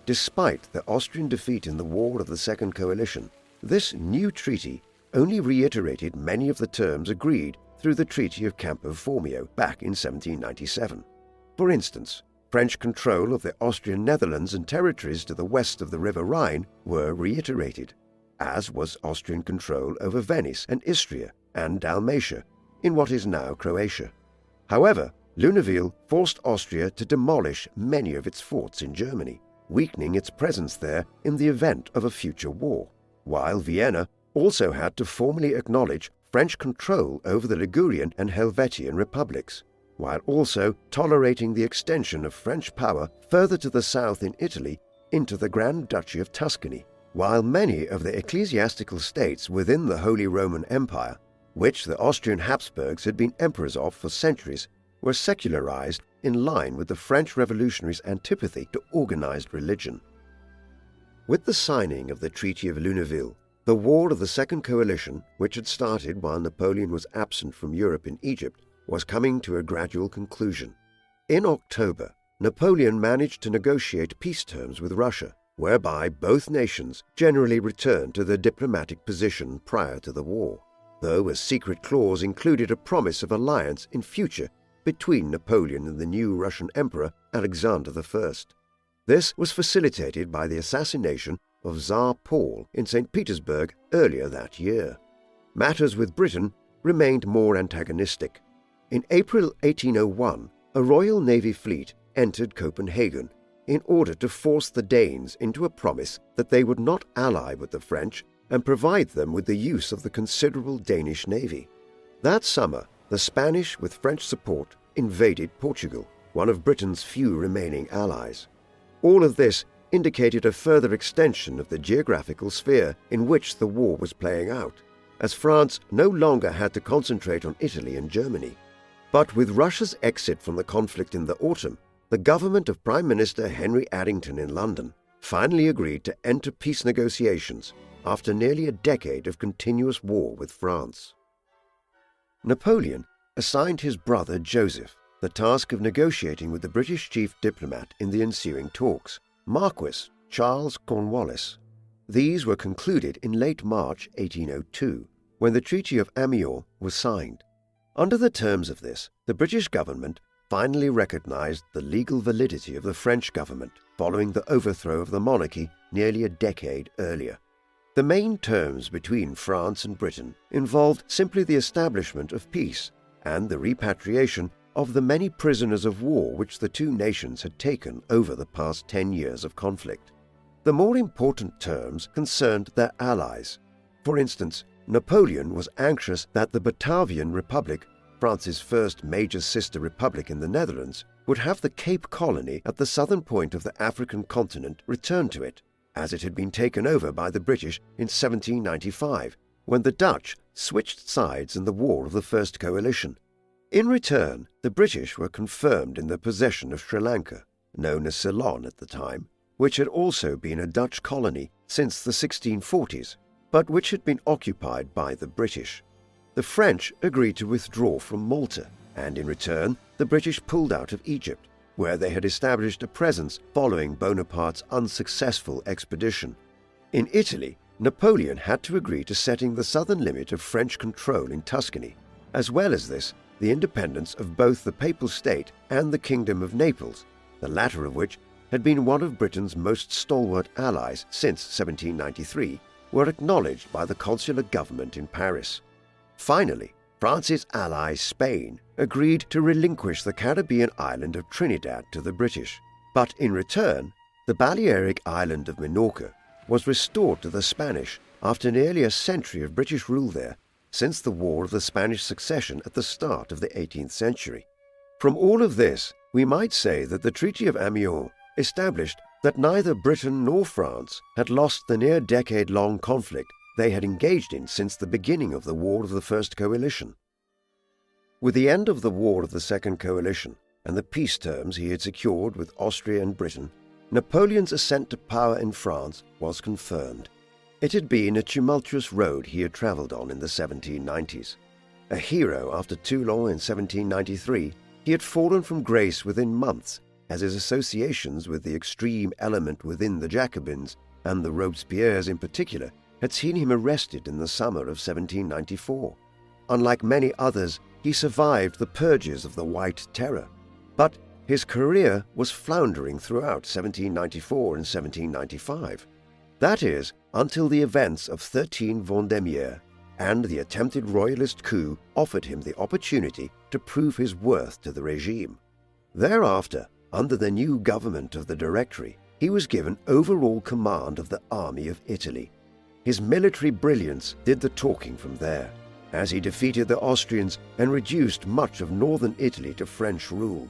Despite the Austrian defeat in the War of the Second Coalition, this new treaty only reiterated many of the terms agreed through the Treaty of Campo Formio back in 1797. For instance, French control of the Austrian Netherlands and territories to the west of the River Rhine were reiterated, as was Austrian control over Venice and Istria and Dalmatia in what is now Croatia. However, Lunéville forced Austria to demolish many of its forts in Germany, weakening its presence there in the event of a future war, while Vienna also had to formally acknowledge French control over the Ligurian and Helvetian republics, while also tolerating the extension of French power further to the south in Italy into the Grand Duchy of Tuscany, while many of the ecclesiastical states within the Holy Roman Empire, which the Austrian Habsburgs had been emperors of for centuries, were secularized in line with the French revolutionaries' antipathy to organized religion. With the signing of the Treaty of Lunéville, the War of the Second Coalition, which had started while Napoleon was absent from Europe in Egypt, was coming to a gradual conclusion. In October, Napoleon managed to negotiate peace terms with Russia, whereby both nations generally returned to their diplomatic position prior to the war, though a secret clause included a promise of alliance in future between Napoleon and the new Russian Emperor Alexander I. This was facilitated by the assassination of Tsar Paul in St. Petersburg earlier that year. Matters with Britain remained more antagonistic. In April 1801, a Royal Navy fleet entered Copenhagen in order to force the Danes into a promise that they would not ally with the French and provide them with the use of the considerable Danish navy. That summer, the Spanish, with French support, invaded Portugal, one of Britain's few remaining allies. All of this indicated a further extension of the geographical sphere in which the war was playing out, as France no longer had to concentrate on Italy and Germany. But with Russia's exit from the conflict in the autumn, the government of Prime Minister Henry Addington in London finally agreed to enter peace negotiations after nearly a decade of continuous war with France. Napoleon assigned his brother Joseph the task of negotiating with the British chief diplomat in the ensuing talks, Marquis Charles Cornwallis. These were concluded in late March 1802, when the Treaty of Amiens was signed. Under the terms of this, the British government finally recognized the legal validity of the French government following the overthrow of the monarchy nearly a decade earlier. The main terms between France and Britain involved simply the establishment of peace and the repatriation of the many prisoners of war which the two nations had taken over the past 10 years of conflict. The more important terms concerned their allies. For instance, Napoleon was anxious that the Batavian Republic, France's first major sister republic in the Netherlands, would have the Cape Colony at the southern point of the African continent returned to it, as it had been taken over by the British in 1795, when the Dutch switched sides in the War of the First Coalition. In return, the British were confirmed in the possession of Sri Lanka, known as Ceylon at the time, which had also been a Dutch colony since the 1640s, but which had been occupied by the British. The French agreed to withdraw from Malta, and in return, the British pulled out of Egypt, where they had established a presence following Bonaparte's unsuccessful expedition. In Italy, Napoleon had to agree to setting the southern limit of French control in Tuscany. As well as this, the independence of both the Papal State and the Kingdom of Naples, the latter of which had been one of Britain's most stalwart allies since 1793, were acknowledged by the consular government in Paris. Finally, France's ally Spain agreed to relinquish the Caribbean island of Trinidad to the British, but in return, the Balearic island of Minorca was restored to the Spanish after nearly a century of British rule there, since the War of the Spanish Succession at the start of the 18th century. From all of this, we might say that the Treaty of Amiens established that neither Britain nor France had lost the near decade-long conflict they had engaged in since the beginning of the War of the First Coalition. With the end of the War of the Second Coalition and the peace terms he had secured with Austria and Britain, Napoleon's ascent to power in France was confirmed. It had been a tumultuous road he had travelled on in the 1790s. A hero after Toulon in 1793, he had fallen from grace within months, as his associations with the extreme element within the Jacobins, and the Robespierres in particular, had seen him arrested in the summer of 1794. Unlike many others, he survived the purges of the White Terror, but his career was floundering throughout 1794 and 1795. That is, until the events of 13 Vendémiaire and the attempted royalist coup offered him the opportunity to prove his worth to the regime. Thereafter, under the new government of the Directory, he was given overall command of the Army of Italy. His military brilliance did the talking from there, as he defeated the Austrians and reduced much of northern Italy to French rule.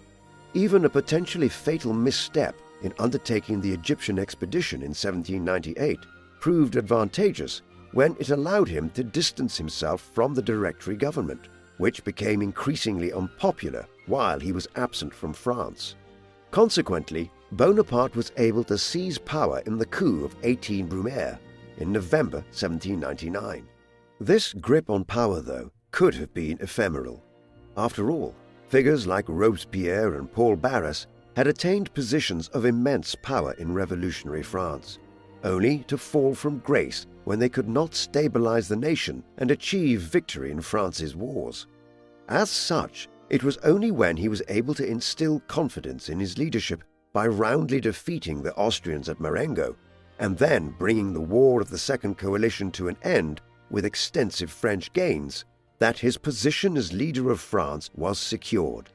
Even a potentially fatal misstep in undertaking the Egyptian expedition in 1798 proved advantageous when it allowed him to distance himself from the Directory government, which became increasingly unpopular while he was absent from France. Consequently, Bonaparte was able to seize power in the coup of 18 Brumaire in November 1799. This grip on power, though, could have been ephemeral. After all, figures like Robespierre and Paul Barras had attained positions of immense power in revolutionary France, only to fall from grace when they could not stabilize the nation and achieve victory in France's wars. As such, it was only when he was able to instill confidence in his leadership by roundly defeating the Austrians at Marengo, and then bringing the War of the Second Coalition to an end with extensive French gains, that his position as leader of France was secured.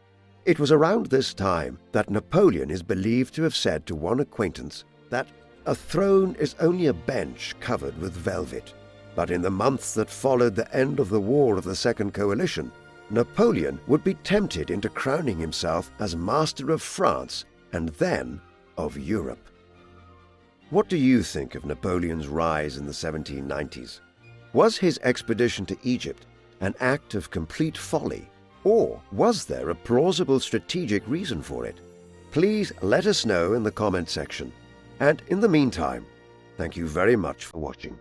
It was around this time that Napoleon is believed to have said to one acquaintance that a throne is only a bench covered with velvet. But in the months that followed the end of the War of the Second Coalition, Napoleon would be tempted into crowning himself as master of France and then of Europe. What do you think of Napoleon's rise in the 1790s? Was his expedition to Egypt an act of complete folly, or was there a plausible strategic reason for it? Please let us know in the comment section. And in the meantime, thank you very much for watching.